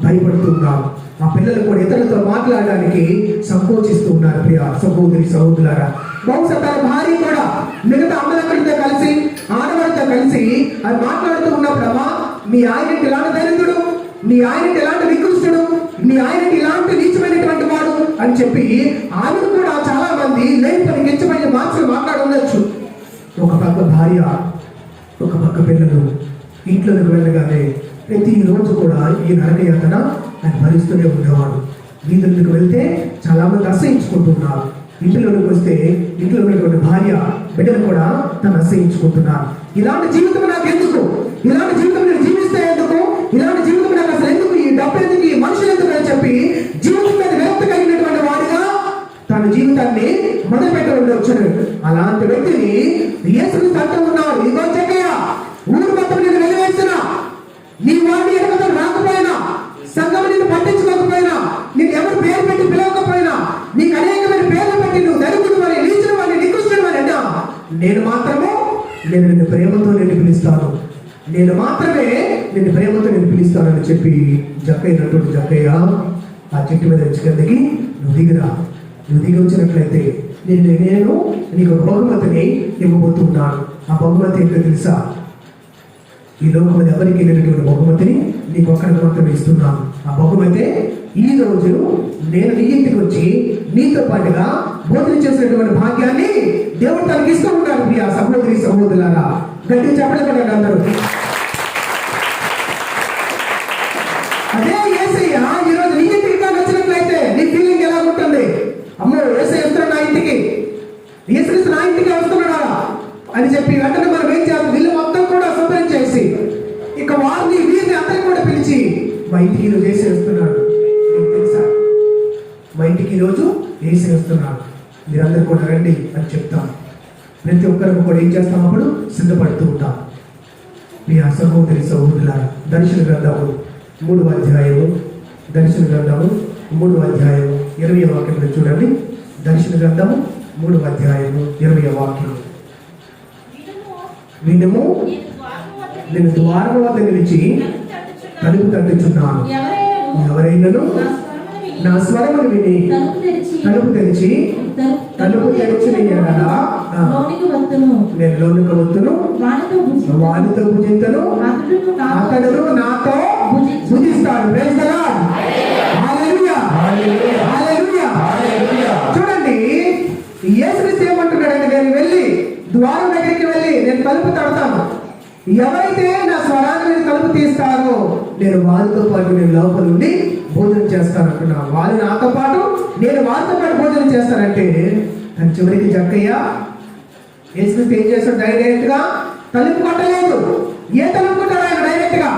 భయపడుతున్నారు. ఆ పిల్లలు కూడా ఇతరులతో మాట్లాడడానికి సంకోచిస్తూ ఉన్నారు. ప్రియ సహోదరి సహోదరులారా, బహుశా తన భార్య కూడా మిగతా అమ్మలక్కడితో కలిసి ఆడవారితో కలిసి అది మాట్లాడుతూ ఉన్నప్పుడు, అమ్మా మీ ఆయనకి ఇలాంటి దరిద్రుడు, మీ ఆయనకి ఇలాంటి నికృష్టుడు, మీ ఆయనకి ఇలాంటి నీచమైనటువంటి వాడు అని చెప్పి ఆమెను కూడా చాలా మంది లేని పని కించపడి మాటలు మాట్లాడి ఉండొచ్చు. ఒక పక్క భార్య, ఒక పక్క పిల్లలు ఇంట్లోకి వెళ్ళగానే ప్రతిరోజు కూడా ఈ నరకయాతన ఆయన భరిస్తూనే ఉండేవాడు. వీధులకు వెళ్తే చాలా మంది అసహించుకుంటున్నారు. ఇంటిలోకి వస్తే ఇంట్లో ఉన్నటువంటి భార్య బిడ్డలు కూడా తను అసహించుకుంటున్నారు. ఇలాంటి జీవితం నాకు ఎందుకు, ఇలాంటి జీవితం నేను జీవిస్తే ఎందుకు, ఇలాంటి జీవితం నాకు అసలు ఎందుకు, ఈ డబ్బు ఎందుకు, ఈ మనుషులు ఎందుకు అని చెప్పి జీవితం మీద విరక్తి కలిగినటువంటి వాడిగా తన జీవితాన్ని మొదలుపెట్టి ఉండవచ్చు. అలాంటి వ్యక్తిని యేసుని తట్టు ఉన్నాడు. ఇదిగో చెక్కయ్య, ఊరు మొత్తం నేను వెలివేస్తున్నా, నీ వాడిని ఎడమతో రాకపోయినా, సంఘం నిన్ను పట్టించుకోకపోయినా, నీకు ఎవరు పేరు పెట్టి పిలవకపోయినా, నీకు అనేకమైన పేర్లు పెట్టి నువ్వు దళితుడు అని, నీచుడు అని, నికృష్టుడు అని అన్నా, నేను నిన్ను ప్రేమతో నేను పిలుస్తాను, నేను మాత్రమే నిన్ను ప్రేమతో నేను పిలుస్తానని చెప్పి జక్కయ్యనటువంటి జక్కయ్య ఆ చెట్టు మీద కిందకి నువ్వు దిగిరా, నువ్వు దిగి వచ్చినట్లయితే నేను నీకు ఒక బహుమతిని ఇవ్వబోతున్నాను. ఆ బహుమతి ఏంటో తెలుసా? ఈ లోకంలో ఎవరికి లేనటువంటి బహుమతిని నీకు ఒక్కరికి మాత్రమే ఇస్తున్నాను. ఆ బహుమతి ఈ రోజు నేను నీ ఇంటికి వచ్చి నీతో పాటుగా భోజనం చేసినటువంటి భాగ్యాన్ని దేవుడు తనకి ఇస్తూ ఉన్నాడు. ప్రియ సహోదరి సహోదరులారా, గట్టి చెప్పలేకపోయాడు అందరూ. అదే యేసయ్య ఈరోజు నీ ఇంటికి కానీ వచ్చినట్లయితే నీ ఫీలింగ్ ఎలా ఉంటుంది? అమ్మో, యేసయ్య వస్తున్నాడు నా ఇంటికి, యేసుక్రీస్తు నా ఇంటికి వస్తున్నాడా అని చెప్పి వెంటనే మనం ఏం చేస్తాం? వీళ్ళు మొత్తం కూడా శుభ్రం చేసి ఇక వీరిని అందరినీ కూడా పిలిచి మా ఇంటికి ఈరోజు యేసు వస్తున్నాడు, మీకు తెలుసా? మా ఇంటికి ఈరోజు యేసు వస్తున్నాడు, మీరందరూ కూడా రండి అని చెప్తాం. ప్రతి ఒక్కరికి కూడా ఏం చేస్తాం? అప్పుడు సిద్ధపడుతూ ఉంటాం. మీ సహోదరి సహోదరులారా, దర్శన గ్రంథము 3వ అధ్యాయము, దర్శన గ్రంథము 3వ అధ్యాయము 20వ వాక్యంలో చూడండి. దర్శన గ్రంథము 3వ అధ్యాయము 20వ వాక్యం. వినుము, నేను ద్వారం వద్ద నిలిచి తలుపు తట్టుచున్నాను. ఎవరైనాను నా స్వరమును విని తలుపు తెరిచి నేను లోనికి వత్తును, వానితో భుజింతును, అతడు నాతో భుజిస్తాడు. Praise the lord. Hallelujah, hallelujah. చూడండి, యేసుక్రీస్తు ఏమంటున్నాడంటే, నేను వెళ్ళి ద్వారం దగ్గరికి వెళ్ళి నేను తలుపు తడతాను, ఎవరైతే నా స్వరాన్ని మీరు తలుపు తీస్తారో నేను వారితో పాటు నేను లోపల నుండి భోజనం చేస్తాను అంటున్నా. వాళ్ళు నాతో పాటు, నేను వారితో పాటు భోజనం చేస్తానంటే తన చివరికి జక్కయ్య యేసుక్రీస్తు ఏం చేస్తాడు? డైరెక్ట్ గా తలుపు కొట్టలేదు. ఏ తలుపు కొట్టాడు ఆయన? డైరెక్ట్ గా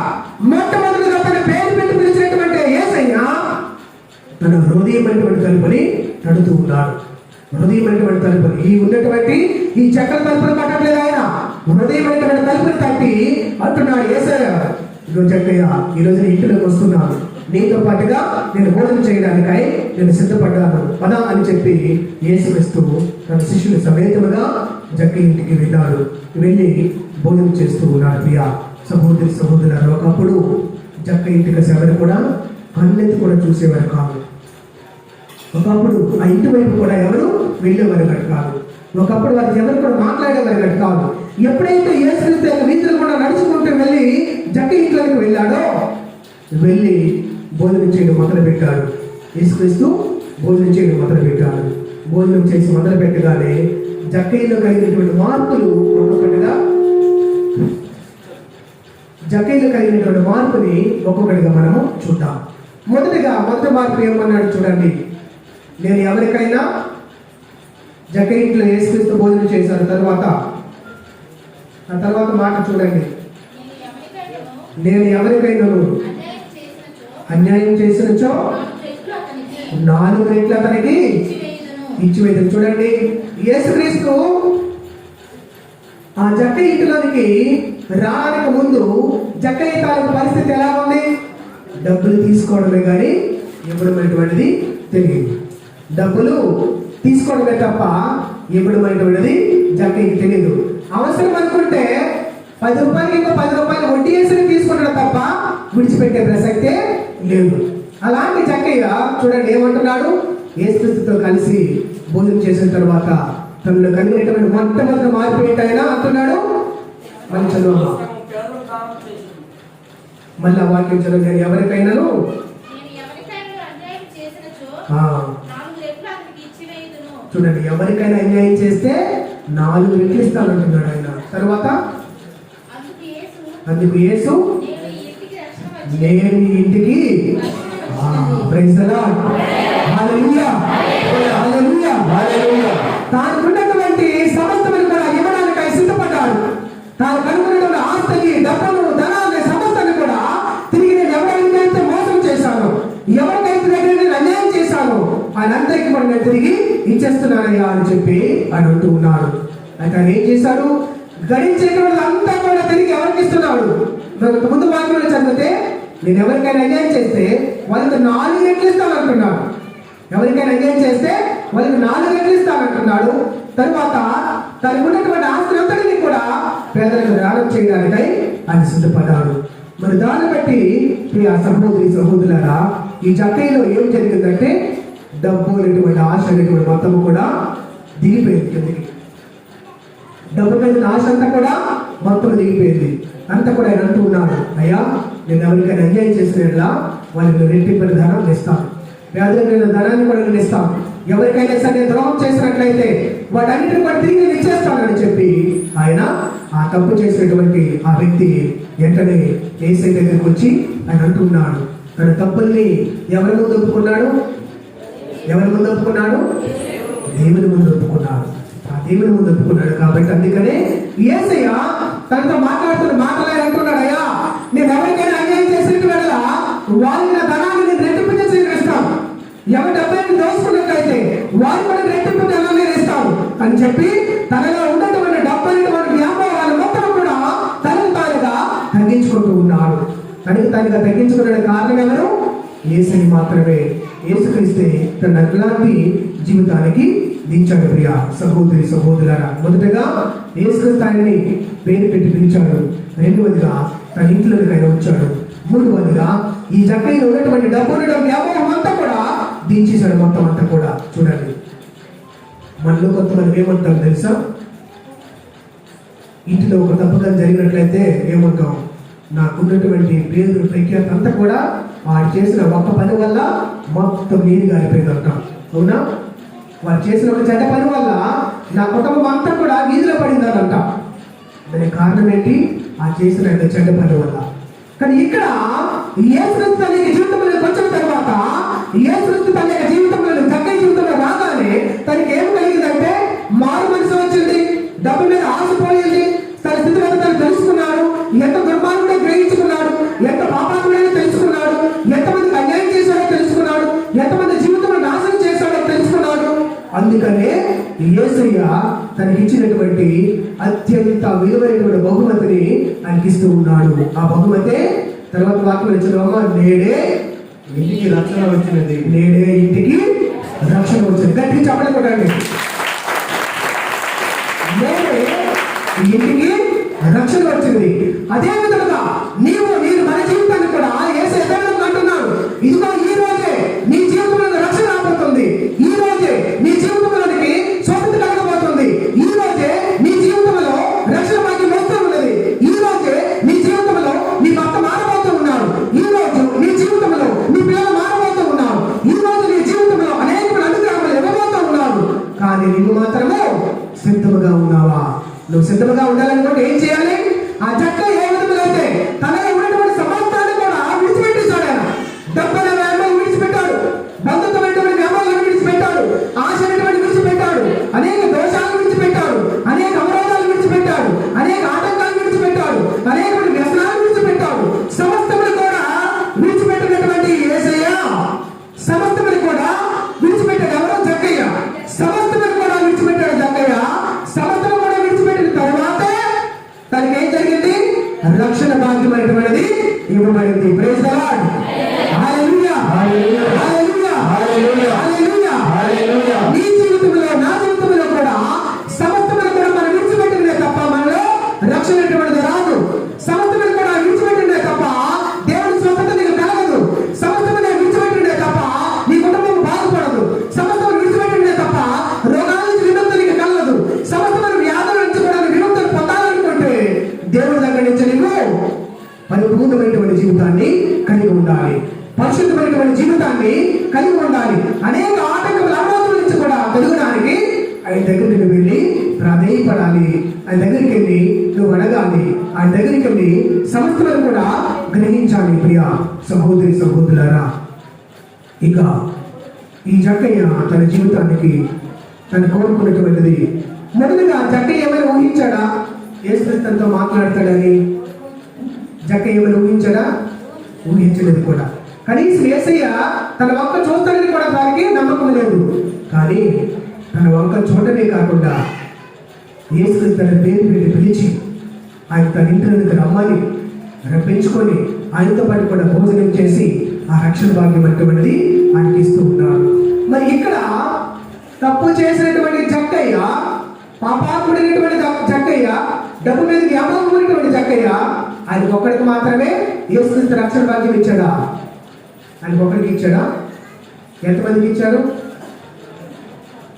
మొట్టమొదటిగా తన పేరు పెట్టి పిలిచినటువంటి యేసయ్య తన హృదయమైనటువంటి తలుపుని తడుతూ ఉన్నాడు. హృదయమైనటువంటి తలుపుని, ఈ ఉన్నటువంటి ఈ చక్ర తలుపుని కట్టట్లేదు ఆయన, హృదయమైనటువంటి తలుపుని తట్టి అంటున్నాడు యేసయ్య, ఇదిగో జక్కయ్య, ఈ రోజు నీ ఇంటిలోకి వస్తున్నాను, నీతో పాటుగా నేను భోజనం చేయడానికై నేను సిద్ధపడ్డాను పద అని చెప్పి యేసుక్రీస్తు తన శిష్యులు సమేతముగా జక్కయ్య ఇంటికి వెళ్ళాడు. వెళ్ళి భోజనం చేస్తూ ఉన్నాడు. ప్రియ సహోదరి సహోదరులారా, ఒకప్పుడు జక్కయ్య ఇంటికి ఎవరు కూడా కన్నెత్తి కూడా చూసేవారు కాదు. ఒకప్పుడు ఆ ఇంటి వైపు కూడా ఎవరు వెళ్ళేవారు కాదు. ఒకప్పుడు వారికి ఎవరు కూడా మాట్లాడేవారు కాదు. ఎప్పుడైతే యేసుక్రీస్తు వీధులు కూడా నడుచుకుంటూ వెళ్ళి జక్కయ్య ఇంట్లోకి వెళ్ళాడో, వెళ్ళి భోజనం చేయడం మొదలు పెట్టాడు. యేసుక్రీస్తు భోజనం చేయడం మొదలు పెట్టాడు. భోజనం చేసి మొదలు పెట్టగానే జక్కయ్యలో కలిగినటువంటి మార్పులు ఒక్కొక్కటిగా, జక్కయ్యలో కలిగినటువంటి మార్పుని ఒక్కొక్కటిగా మనము చూద్దాం. మొదటి మార్పు ఏమన్నాడు చూడండి. నేను ఎవరికైనా జక్కయ్య ఇంట్లో యేసుక్రీస్తు భోజనం చేశారు తర్వాత, ఆ తర్వాత మాట చూడండి. నేను ఎవరికైనా అన్యాయం చేసినచో 4 రెట్లు అతనికి ఇచ్చివేయదు. చూడండి, యేసుక్రీస్తు ఆ జక్కయ్య ఇంటిలోనికి రావడానికి ముందు జక్కయ్య తాలూకు పరిస్థితి ఎలా ఉంది? డబ్బులు తీసుకోవడమే కానీ ఇవ్వడమైనటువంటిది తెలియదు. డబ్బులు తీసుకోవడమే తప్ప ఇవ్వడమైనటువంటిది జక్కయ్యకి తెలియదు. అవసరం అనుకుంటే 10 రూపాయలకి ఇంకో 10 రూపాయలు వడ్డీ వేసి తీసుకుంటాడు తప్ప విడిచిపెట్టే ప్రసక్తే లేదు. అలాంటి జక్కయ్య చూడండి ఏమంటున్నాడు? యేసుక్రీస్తుతో కలిసి భోజనం చేసిన తర్వాత తనలో కలిగినటువంటి మొట్టమొదటి మార్పు ఏంటైనా అంటున్నాడు. మళ్ళీ వాక్యం చదువు. నేను ఎవరికైనాను 4 చూడండి, ఎవరికైనా అన్యాయం చేస్తే 4 రెట్లు ఇస్తానంటున్నాడు ఆయన. తర్వాత అందుకు యేసు నేను ఈ ఇంటికి praise the lord, hallelujah, hallelujah, హల్లెలూయా. తాను ఉన్నటువంటి సమస్తమును కూడా ఇవ్వడానికి సిద్ధపడ్డాడు. తాను కనుగొన్న ఆస్తిని, డబ్బును, ధనాన్ని, సమస్తాన్ని కూడా తిరిగి నేను ఎవరికైతే మోసం చేశాను, ఎవరికైతే దగ్గర నేను అన్యాయం చేశాను, ఆయనందరికీ కూడా నేను తిరిగి ఇచ్చేస్తున్నానయ్యా అని చెప్పి ఆయన అంటూ ఉన్నాడు. అయితే ఆయన ఏం చేశాడు? గడించేటువంటి అంతా కూడా తిరిగి ఎవరికి ఇస్తున్నాడు? ముందు వాక్యంలో చదివితే నేను ఎవరికైనా అన్యాయం చేస్తే వాళ్ళకి 4 రెట్లు ఇస్తానంటున్నాడు. ఎవరికైనా అన్యాయం చేస్తే వాళ్ళకి 4 రెట్లు ఇస్తానంటున్నాడు. తర్వాత తనకు ఉన్నటువంటి ఆస్తి అంతటిని కూడా పేదలకు దానం చేయడానికై ఆయన సిద్ధపడ్డాడు. మరి దాన్ని బట్టి ప్రియ సహోదరి సహోదరులారా, ఈ జక్కయ్యలో ఏం జరిగిందంటే డబ్బు అనేటువంటి ఆశ అనేటువంటి మొత్తము కూడా దిగిపోయింది కిందకి. డబ్బు మీద ఆశ అంతా కూడా మొత్తం దిగిపోయింది. అంతా కూడా ఆయన అంటూ ఉన్నాడు, అయ్యా నేను ఎవరికైనా అన్యాయం చేసినట్లా వాళ్ళకి రెట్టింపని ధనం ఇస్తాను, పేదలైన ధనాన్ని కూడా నేను ఇస్తాను, ఎవరికైనా సరే ద్రోహం చేసినట్లయితే వాటన్నిటిని కూడా తిరిగి నేను ఇచ్చేస్తానని చెప్పి ఆయన ఆ తప్పు చేసినటువంటి ఆ వ్యక్తి వెంటనే యేసయ్య దగ్గరికి వచ్చి ఆయన అంటున్నాడు, తన తప్పుల్ని ఎవరి ముందు ఒప్పుకున్నాడు? ఎవరి ముందు ఒప్పుకున్నాడు? దేవుని ముందు ఒప్పుకున్నాడు. ఆ దేవుని ముందు ఒప్పుకున్నాడు. కాబట్టి అందుకనే యేసయ్య తనతో మాట్లాడుతున్న మాటలు అంటున్నాడు, అయ్యా నేను ఎవరికైనా అన్యాయం చేసినట్టు వల్ల వాళ్ళ ధనాన్ని నేను రెట్టింపు చేసి ఇస్తాను, ఎవరి డబ్బులను దోసుకున్నట్లయితే వాళ్ళు కూడా రెట్టింపు ధనాన్ని ఇస్తాను అని చెప్పి తనలో ఉన్నటువంటి డబ్బులటువంటి వ్యాపారాలు మొత్తం కూడా తనకు తానుగా తగ్గించుకుంటూ ఉన్నాడు. తనగా తగ్గించుకునే కారణం ఎవరు? యేసయ్య మాత్రమే. యేసుక్రీస్తే తన అట్లాంటి జీవితానికి దించాడు. ప్రియ సహోదరి సహోదరులారా, మొదటగా యేసుక్రీస్తు ఆయన్ని పేరు పెట్టి పిలిచాడు. రెండవదిగా తన ఇంట్లోకి ఆయన వచ్చాడు. మూడవదిగా ఈ జక్కయ్యలో ఉన్నటువంటి డబ్బులు వ్యాపారం అంతా కూడా దించేశాడు. మొత్తం అంతా కూడా చూడండి. మనలో కొంతమంది ఏమంటాం తెలుసా? ఇంటిలో ఒక తప్పుగా జరిగినట్లయితే ఏమంటాం? నాకున్నటువంటి పేరు ప్రఖ్యాత అంతా కూడా వాడు చేసిన ఒక్క పని వల్ల మొత్తం నీరు గారిపోయింది అంటాం. అవునా? వాడు చేసిన ఒక చెడ్డ పని వల్ల నా కుటుంబం అంతా కూడా వీధిలో పడిందని అంటాం. దానికి కారణం ఏంటి? ఆ చేసిన చెడ్డ పని వల్ల. కానీ ఇక్కడ యేసుక్రీస్తు తన జీవితంలోకి వచ్చిన తర్వాత, యేసుక్రీస్తు తన జీవితంలో జక్కయ్య జీవితంలో రాగానే తనకి ఏం కలిగిందంటే మారు మనసు వచ్చింది, డబ్బు మీద ఆశపోయింది, తన స్థితిగత తను తెలుసుకున్నాడు, ఎంత దుర్మార్గుడో గ్రహించుకున్నాడు, ఎంత పాపాత్ముడో తెలుసుకున్నాడు, ఎంతమందికి అన్యాయం చేశాడో తెలుసుకున్నాడు, ఎంతమంది జీవితంలో నాశనం చేశాడో తెలుసుకున్నాడు. అందుకనే యేసయ్య తనకిచ్చినటువంటి అత్యంత విలువైనటువంటి బహుమతిని ఆయనకిస్తూ ఉన్నాడు. ఆ బహుమతే తర్వాత వాక్యం ఇచ్చిన నేడే ఇంటికి రక్షణ వచ్చినది. నేడే ఇంటికి రక్షణ వచ్చింది. గట్టి చెప్పండి కొట్టండి. నేడే ఇంటికి రక్షణ వచ్చింది. అదే విధంగా నేను మన జీవితాన్ని కూడా యేసయ్య అంటున్నాడు, ఇదిగో ఈ రోజే నీ జీవితంలో రక్షణ రాబోతుంది, ఈ రోజే నీ జీవితంలోనికి స్వతంత్ర కలగబోతుంది, ఈ రోజే నీ జీవితంలో రక్షణ భాగ్యం వస్తూ ఉన్నది, ఈ రోజే నీ జీవితంలో నీ భర్త మారబోతూ ఉన్నాడు, ఈ రోజు నీ జీవితంలో నీ పిల్లలు మారబోతూ ఉన్నారు, ఈ రోజు నీ జీవితంలో అనేక అనుగ్రహాలు ఇవ్వబోతూ ఉన్నాడు. కానీ నువ్వు మాత్రమే సిద్ధముగా ఉన్నావా? నువ్వు సిద్ధముగా ఉండాలనుకుంటే ఏం చేయాలి? ఆ జక్క ఏ విధంగా అయితే తనలో ఉన్నటువంటి సమస్తాన్ని కూడా విడిచిపెట్టేశాడు. ఆయన డబ్బుల వ్యాపారం విడిచిపెట్టాడు, బంధుత్వమైనటువంటి వ్యాపారాలను విడిచిపెట్టాడు, ఆశమైనటువంటి విడిచిపెట్టాడు, అనేక దోషాలను విడిచిపెట్టాడు, అనేక అవరోధాలు విడిచిపెట్టాడు, అనేక ఆటంకాలు విడిచిపెట్టాడు, అనేక వ్యసనాలు విడిచిపెట్టాడు. సమస్తములు కూడా విడిచిపెట్టినటువంటి యేసయ్య సమస్తములు కూడా విడిచిపెట్టాడు. ఎవరో జక్కయ్య సమస్తములు కూడా విడిచిపెట్టాడు. జక్కయ్య సమస్తము కూడా విడిచిపెట్టిన తర్వాతే తనకి ఏం జరిగింది? రక్షణ భాగ్యమైనటువంటిది ఇవ్వబడింది. Praise the lord, hallelujah, hallelujah, hallelujah, hallelujah, హల్లెలూయా. నీ జీవితంలో నా జీవితంలో కూడా సమస్తములు కూడా మనం విడిచిపెట్టినే తప్ప మనలో రక్షణ అనేటువంటిది రాదు. సమస్తములు కూడా విడిచిపెట్టినే తప్ప దేవుని స్వస్థత నీకు కలగదు. సమస్తములు విడిచిపెట్టినే తప్ప నీ కుటుంబం బాగుపడదు. సమస్తములు విడిచిపెట్టినే తప్ప రోగాల నుంచి విముక్తి నీకు కలగదు. సమస్తములు వ్యాధుల నుంచి కూడా విముక్తిని పొందాలనుకుంటే దేవుడి దగ్గర నుంచి నీవు పరిపూర్ణమైనటువంటి జీవితాన్ని కలిగి ఉండాలి, పరిశుద్ధమైనటువంటి జీవితాన్ని కలిగి ఉండాలి. అనేక ఆటంకముల అవరోధుల నుంచి కూడా కలగడానికి ఆయన దగ్గరికి నువ్వు వెళ్ళి ప్రాధేయపడాలి. ఆయన దగ్గరికి వెళ్ళి నువ్వు అడగాలి. ఆయన దగ్గరికి వెళ్ళి సమస్తలను కూడా గ్రహించాలి. ప్రియ సహోదరి సహోదరులారా, ఇక ఈ జక్కయ్య తన జీవితానికి తను కోరుకున్నటువంటిది మొదలుగా జక్కయ్య ఏమైనా ఊహించాడా యేసుక్రీస్తుతో మాట్లాడతాడని? జక్కయ్య ఏమైనా ఊహించాడా? ఊహించలేదు కూడా. కనీసం యేసయ్య తన వంక చూస్తాడని కూడా దానికి నమ్మకం లేదు. కానీ తన వంక చూడటమే కాకుండా యేసుక్రీస్తు తన పేరు పెట్టి పిలిచి ఆయన తన ఇంటికి రమ్మని రప్పించుకొని ఆయనతో పాటు కూడా భోజనం చేసి ఆ రక్షణ భాగ్యం అటువంటిది ఆయనకి ఇస్తూ ఉన్నాడు. మరి ఇక్కడ తప్పు చేసినటువంటి జక్కయ్య, పాపాత్ముడైనటువంటి జక్కయ్య, డబ్బు మీద వ్యామోహమైనటువంటి జక్కయ్య, ఆయనకు ఒక్కడికి మాత్రమే యేసుక్రీస్తు రక్షణ భాగ్యం ఇచ్చాడా? ఆయనకు ఒక్కడికి ఇచ్చాడా? ఎంతమందికి ఇచ్చాడు?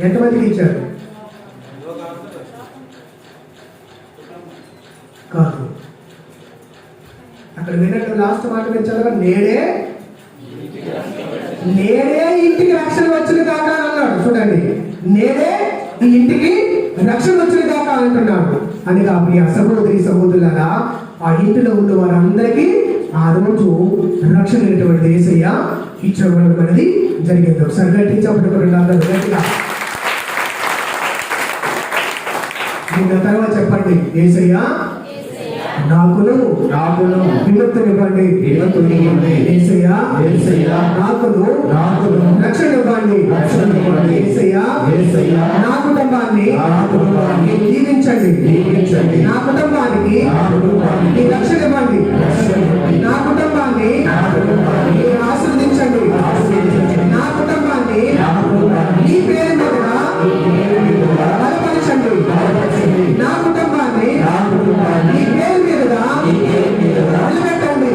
ఎంతమందికి ఇచ్చాడు? కాదు. అక్కడ విన్నట్టు లాస్ట్ మాట నేను చదవ, నేడే ఇంటికి రక్షణ వచ్చిన కాక అన్నాడు. చూడండి, నేడే ఈ ఇంటికి రక్షణ వచ్చిన కాక అంటున్నాడు. అని కాబట్టి ఆ సహోదరి సహోదరులారా, ఆ ఇంటిలో ఉన్న వారందరికీ ఆ రోజు రక్షణ అనేటువంటి యేసయ్య ఇచ్చడం అనేది జరిగింది. ఒకసారి గట్టించబడి అందరూ గట్టిగా నిన్న తర్వాత చెప్పండి, యేసయ్య నాకును విముక్తినివ్వండి. యేసయ్య నాకును రక్షణ ఇవ్వండి. యేసయ్య నా కుటుంబాన్ని దీవించండి. నా కుటుంబానికి నీ రక్షణ ఇవ్వండి. నా కుటుంబాన్ని మీరు ఆశీర్వదించండి. నా కుటుంబాన్ని నీ పేరు మీద బలపరచండి. నా కుటుంబాన్ని నీ పేరు మీద నిలబెట్టండి.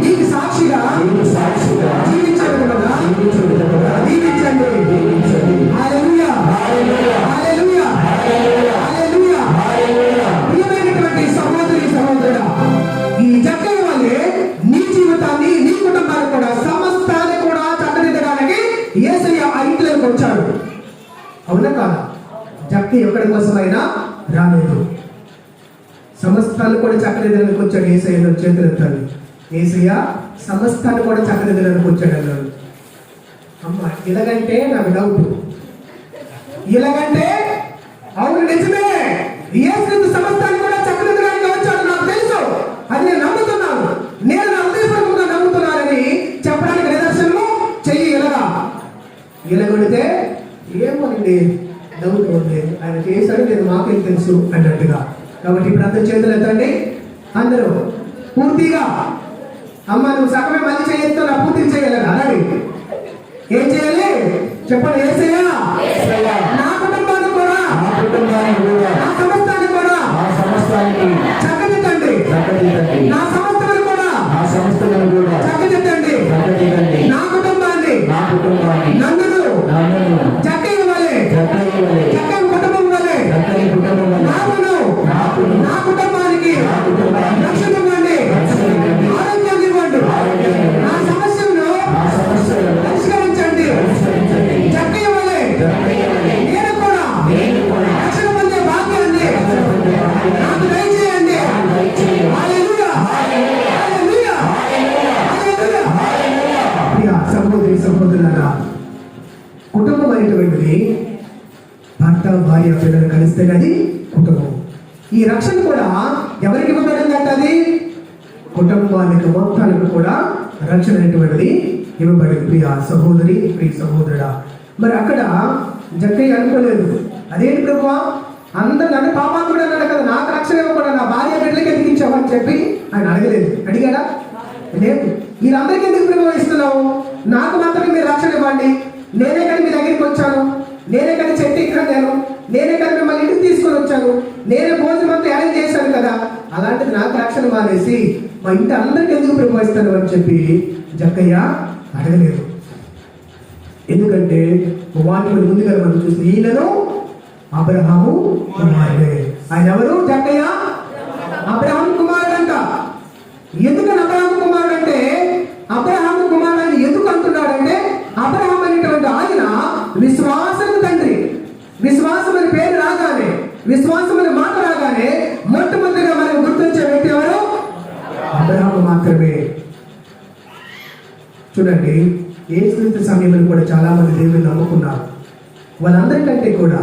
నీకు సాక్షిగా జీవించండి కదా, దీవించండి. హల్లెలూయా, హల్లెలూయా, హల్లెలూయా. ప్రియమైనటువంటి సహోదరి సహోదరుడా, ఈ జక్కయ్య వల్లే నీ జీవితాన్ని, నీ కుటుంబాన్ని కూడా, సమస్తాన్ని కూడా చక్కదిద్దడానికి యేసయ్య ఆ ఇంట్లోకి వచ్చాడు. అవునా కాదా? జక్కయ్య ఎక్కడి కోసమైనా రాలేదు. సమస్తాన్ని కూడా చక్కదిద్దడానికి వచ్చాడు. యేసయ్య చేతులు ఎత్తాడు. యేసయ్య సమస్తాన్ని కూడా చక్కదిద్దడానికి వచ్చాడు అన్నాడు. అమ్మ, ఇలాగంటే నాకు డౌట్. ఇలాగంటే అవును నిజమే, యేసుక్రీస్తు సమస్తాన్ని కూడా చక్కదిద్దడానికి వచ్చాడు, నాకు తెలుసు, అది నేను నమ్ముతున్నాను, నేను నా హృదయపూర్వకంగా నమ్ముతున్నానని చెప్పడానికి నిదర్శనము చెయ్యి. ఇలాగొడితే ఏమోనండి డౌట్ ఉంది, ఆయన చేశాడు, నేను మాకేం తెలుసు అన్నట్టుగా. కాబట్టి ఇప్పుడు అందరు చేతులు ఎత్తండి. అందరూ పూర్తిగా, అమ్మ నువ్వు సగమే మళ్ళీ చేయొద్దు, నా పూర్తిగా చేయాలి. అలాగే ఏం చేయాలి చెప్పండి. యేసయ్య నా కుటుంబాన్ని కూడా, నా సమస్తాన్ని కూడా చక్కదిద్దండి. నా సమస్తాన్ని కూడా చక్కదిద్దండి. నా కుటుంబాన్ని నన్ను చక్కగా ఇవ్వాలి. చక్కగా కుటుంబం వల్లే నా కుటుంబానికి రక్షణ ఇవ్వండి, ఆరోగ్యం ఇవ్వండి, నా సమస్యలను పరిష్కరించండి. చక్కగా ఇవ్వాలి. నేను కూడా రక్షణ పొందే భాగ్యాన్ని నాకు దయచేయండి. హల్లెలూయా, హల్లెలూయా, హల్లెలూయా. సహోదరి సహోదరులారా, కుటుంబం అనేటువంటిది భర్త భార్య పిల్లలు కలిస్తే అది కుటుంబం. ఈ రక్షణ కూడా ఎవరికి ఇవ్వబడిందంటే అది కుటుంబానికి మొత్తానికి కూడా రక్షణ అనేటువంటిది ఇవ్వబడింది. ప్రియ సహోదరి, ప్రియ సహోదరుడా, మరి అక్కడ జక్కయ్య అనుకోలేదు, అదేంటి ప్రభువా అందరు నన్ను పాపాత్ముడు అన్నాడు కదా, నాకు రక్షణ ఇవ్వకుండా నా భార్య బిడ్డలకి ఎందుకు ఇచ్చావని చెప్పి ఆయన అడగలేదు. అడిగాడా? లేదు. మీరందరికీ ఎందుకు ప్రభావం ఇస్తున్నావు? నాకు మాత్రమే మీరు రక్షణ ఇవ్వండి. నేనే కానీ మీ దగ్గరికి వచ్చాను, నేనే కానీ చెట్టు ఎక్కాను, నేనే కానీ మిమ్మల్ని ఇంటికి తీసుకొని వచ్చాను, నేనే భోజనం అంతా అరేంజ్ చేశాను కదా, అలాంటిది నాకు రక్షణ మానేసి మా ఇంటి అందరికి ఎందుకు ప్రభావిస్తాను అని చెప్పి జక్కయ్య అడగలేదు. ఎందుకంటే వాక్యం ముందుగా మనం చూస్తే ఈయనను అబ్రహాము కుమారుడే. ఆయన ఎవరు? జక్కయ్య అబ్రహాము కుమారుడు అంట. ఎందుకని అబ్రహాము కుమారుడు అంటే, అబ్రహాము కుమారుడు అని ఎందుకు అంటున్నాడంటే, అబ్రహాం అనేటువంటి ఆయన విశ్వాసం మాత్రమే. చూడండి, యేసుక్రీస్తు సమయంలో కూడా చాలా మంది దేవుని నమ్ముకున్నారు. వాళ్ళందరికంటే కూడా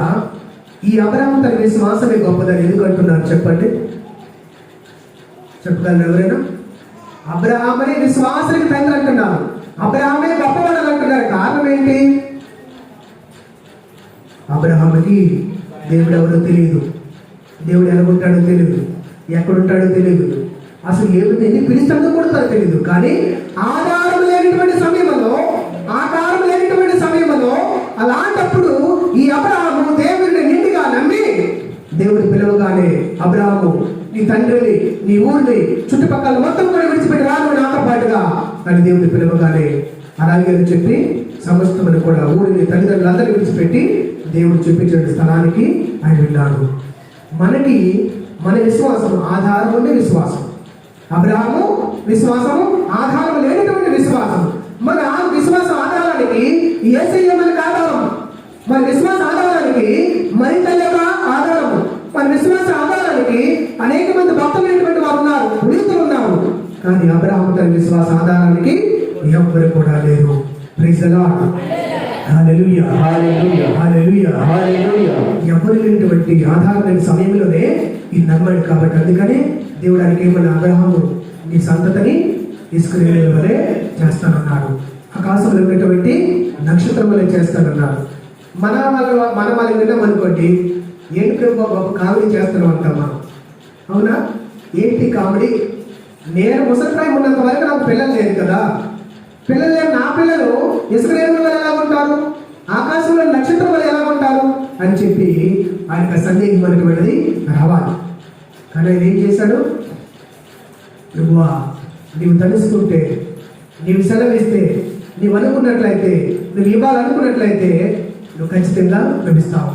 ఈ అబ్రహాము తన విశ్వాసమే గొప్పదని ఎందుకు అంటున్నారు చెప్పండి? చెప్పగలరు ఎవరైనా? అబ్రహాముని విశ్వాసానికి తండ్రి అంటున్నారు, అబ్రహామే గొప్పవాడు అంటున్నారు. కారణం ఏంటి? అబ్రహాముకి దేవుడు ఎవరో తెలియదు, దేవుడు ఎలాగుంటాడో తెలియదు, ఎక్కడుంటాడో తెలియదు, అసలు ఎందుకు పిలుస్తాడో కూడా తనకు తెలియదు. కానీ ఆధారం లేనటువంటి సమయంలో అలాంటప్పుడు ఈ అబ్రహాము దేవుడిని నిండుగా నమ్మి దేవుడు పిలవగానే, అబ్రహాము నీ తండ్రిని, నీ ఊరిని, చుట్టుపక్కల మొత్తం కూడా విడిచిపెట్టి రాను నాతో పాటుగా అని దేవుడు పిలవగానే అలాగే అని చెప్పి సమస్తమని కూడా ఊరిని, తల్లిదండ్రులందరినీ విడిచిపెట్టి దేవుడు చూపించిన స్థలానికి ఆయన వెళ్ళాడు. మనకి మన విశ్వాసం ఆధారం ఉండే విశ్వాసం. అబ్రహాము విశ్వాసము ఆధారం లేనటువంటి విశ్వాసం. మన విశ్వాస ఆధారానికి యేసయ్య మనకు ఆధారం. మన విశ్వాస ఆధారానికి మరింత ఆధారము. మన విశ్వాస ఆధారానికి అనేక మంది భక్తులైనటువంటి వారు ఉన్నారు, పునీతులు ఉన్నారు. కానీ అబ్రహాము తన విశ్వాస ఆధారానికి ఎవ్వరు కూడా లేరు. Praise the lord. Hallelujah, hallelujah, hallelujah, hallelujah. ఎవరు లేనటువంటి ఆధారమైన సమయంలోనే ఇది నమ్మాడు. కాబట్టి అందుకనే దేవుడు ఆయనకి ఏమన్నా, అబ్రహాము నీ సంతతిని ఇస్రాయేలు వలె చేస్తానన్నాడు, ఆకాశంలో ఉన్నటువంటి నక్షత్రం వలె చేస్తానన్నాడు. మన వాళ్ళని విన్నామనుకోండి, ఏంటి ప్రభు గొప్ప కామెడీ చేస్తాను అంటామా? అవునా? ఏంటి కామెడీ? నేను ముసలిప్రాయం ఉన్నంత వరకు నాకు పిల్లలు లేదు కదా. పిల్లలు లేని నా పిల్లలు ఇస్రాయేలు వలె ఎలా ఉంటారు, ఆకాశంలో నక్షత్రం వలె ఎలా ఉంటారు అని చెప్పి ఆయనకు సందేహం అనేటువంటిది రావాలి. కానీ ఆయన ఏం చేశాడు? ప్రభువా, నీవు తలుసుకుంటే, నీవు సెలవిస్తే, నీవు అనుకున్నట్లయితే, నువ్వు ఇవ్వాలనుకున్నట్లయితే నువ్వు ఖచ్చితంగా లభిస్తావు.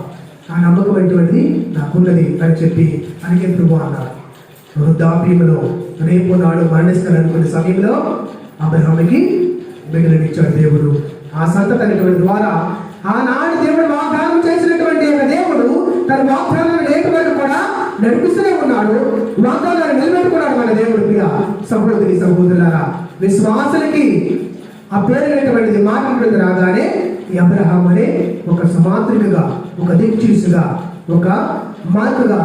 ఆ నమ్మకం అటువంటిది నాకున్నది అని చెప్పి ఆయనకే ప్రభువా అన్నాడు. వృద్ధాప్యంలో రేపు నాడు మరణిస్తాననుకునే సమయంలో అబ్రహాముకి బిడ్డలనిచ్చాడు దేవుడు. ఆ సంతతి అనేటువంటి ద్వారా ఆనాడు దేవుడు వాగ్దానం చేసినటువంటి దేవుడు తన వాగ్దానాలను నేటి వరకు కూడా నడిపిస్తూనే ఉన్నాడు. వాగ్దానాన్ని నిలబెట్టుకున్నాడు మన దేవుడు. ప్రియ సహోదరి సహోదరులారా, విశ్వాసులకి ఆ పేరైనటువంటిది మాట్లాడుతుంది రాగానే ఈ అబ్రహాము అనే ఒక సమాంతరికగా, ఒక దిక్చూసుగా, ఒక మార్పుగా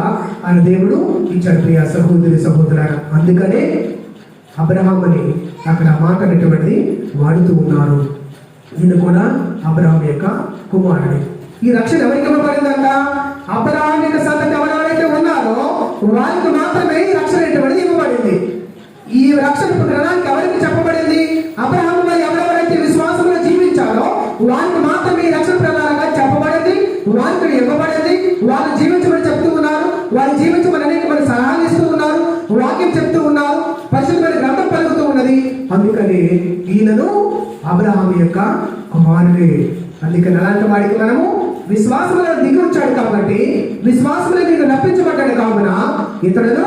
ఆయన దేవుడు ఇచ్చాడు. ప్రియ సహోదరి సహోదరులారా, అందుకనే అబ్రహాముని అక్కడ మాట్లాడేటువంటిది వాడుతూ ఉన్నారు. ఈయన కూడా అబ్రహాము యొక్క కుమారుడు. ఈ రక్షణ ఎవరికి ఇవ్వబడిందంట? అబ్రహాము యొక్క సంతతి ఎవరెవరైతే ఉన్నారో వారికి మాత్రమే ఈ రక్షణ అనేటువంటిది ఇవ్వబడింది. ఈ రక్షణ ప్రణాళిక ఎవరికి చెప్పబడింది? అబ్రహాము మరి ఎవరెవరైతే విశ్వాసంలో జీవించారో వారికి మాత్రమే ఈ రక్షణ ప్రణాళిక చెప్పబడింది, వారికి ఇవ్వబడింది. వాళ్ళు జీవించమని చెప్తూ ఉన్నారు, వారు జీవించమని అనేక మంది సలహాలు ఇస్తూ ఉన్నారు, వాక్యం చెప్తూ ఉన్నారు, పరిశుద్ధమైన గ్రంథం పలుకుతూ ఉన్నది. అందుకని ఈయనను అబ్రహాము యొక్క కుమారుడే. అందుకని అలాంటి వాడికి మనము విశ్వాసంలో దిగి వచ్చాడు కాబట్టి, విశ్వాసంలో నీకు రప్పించబడ్డాడు కావున ఇతరులను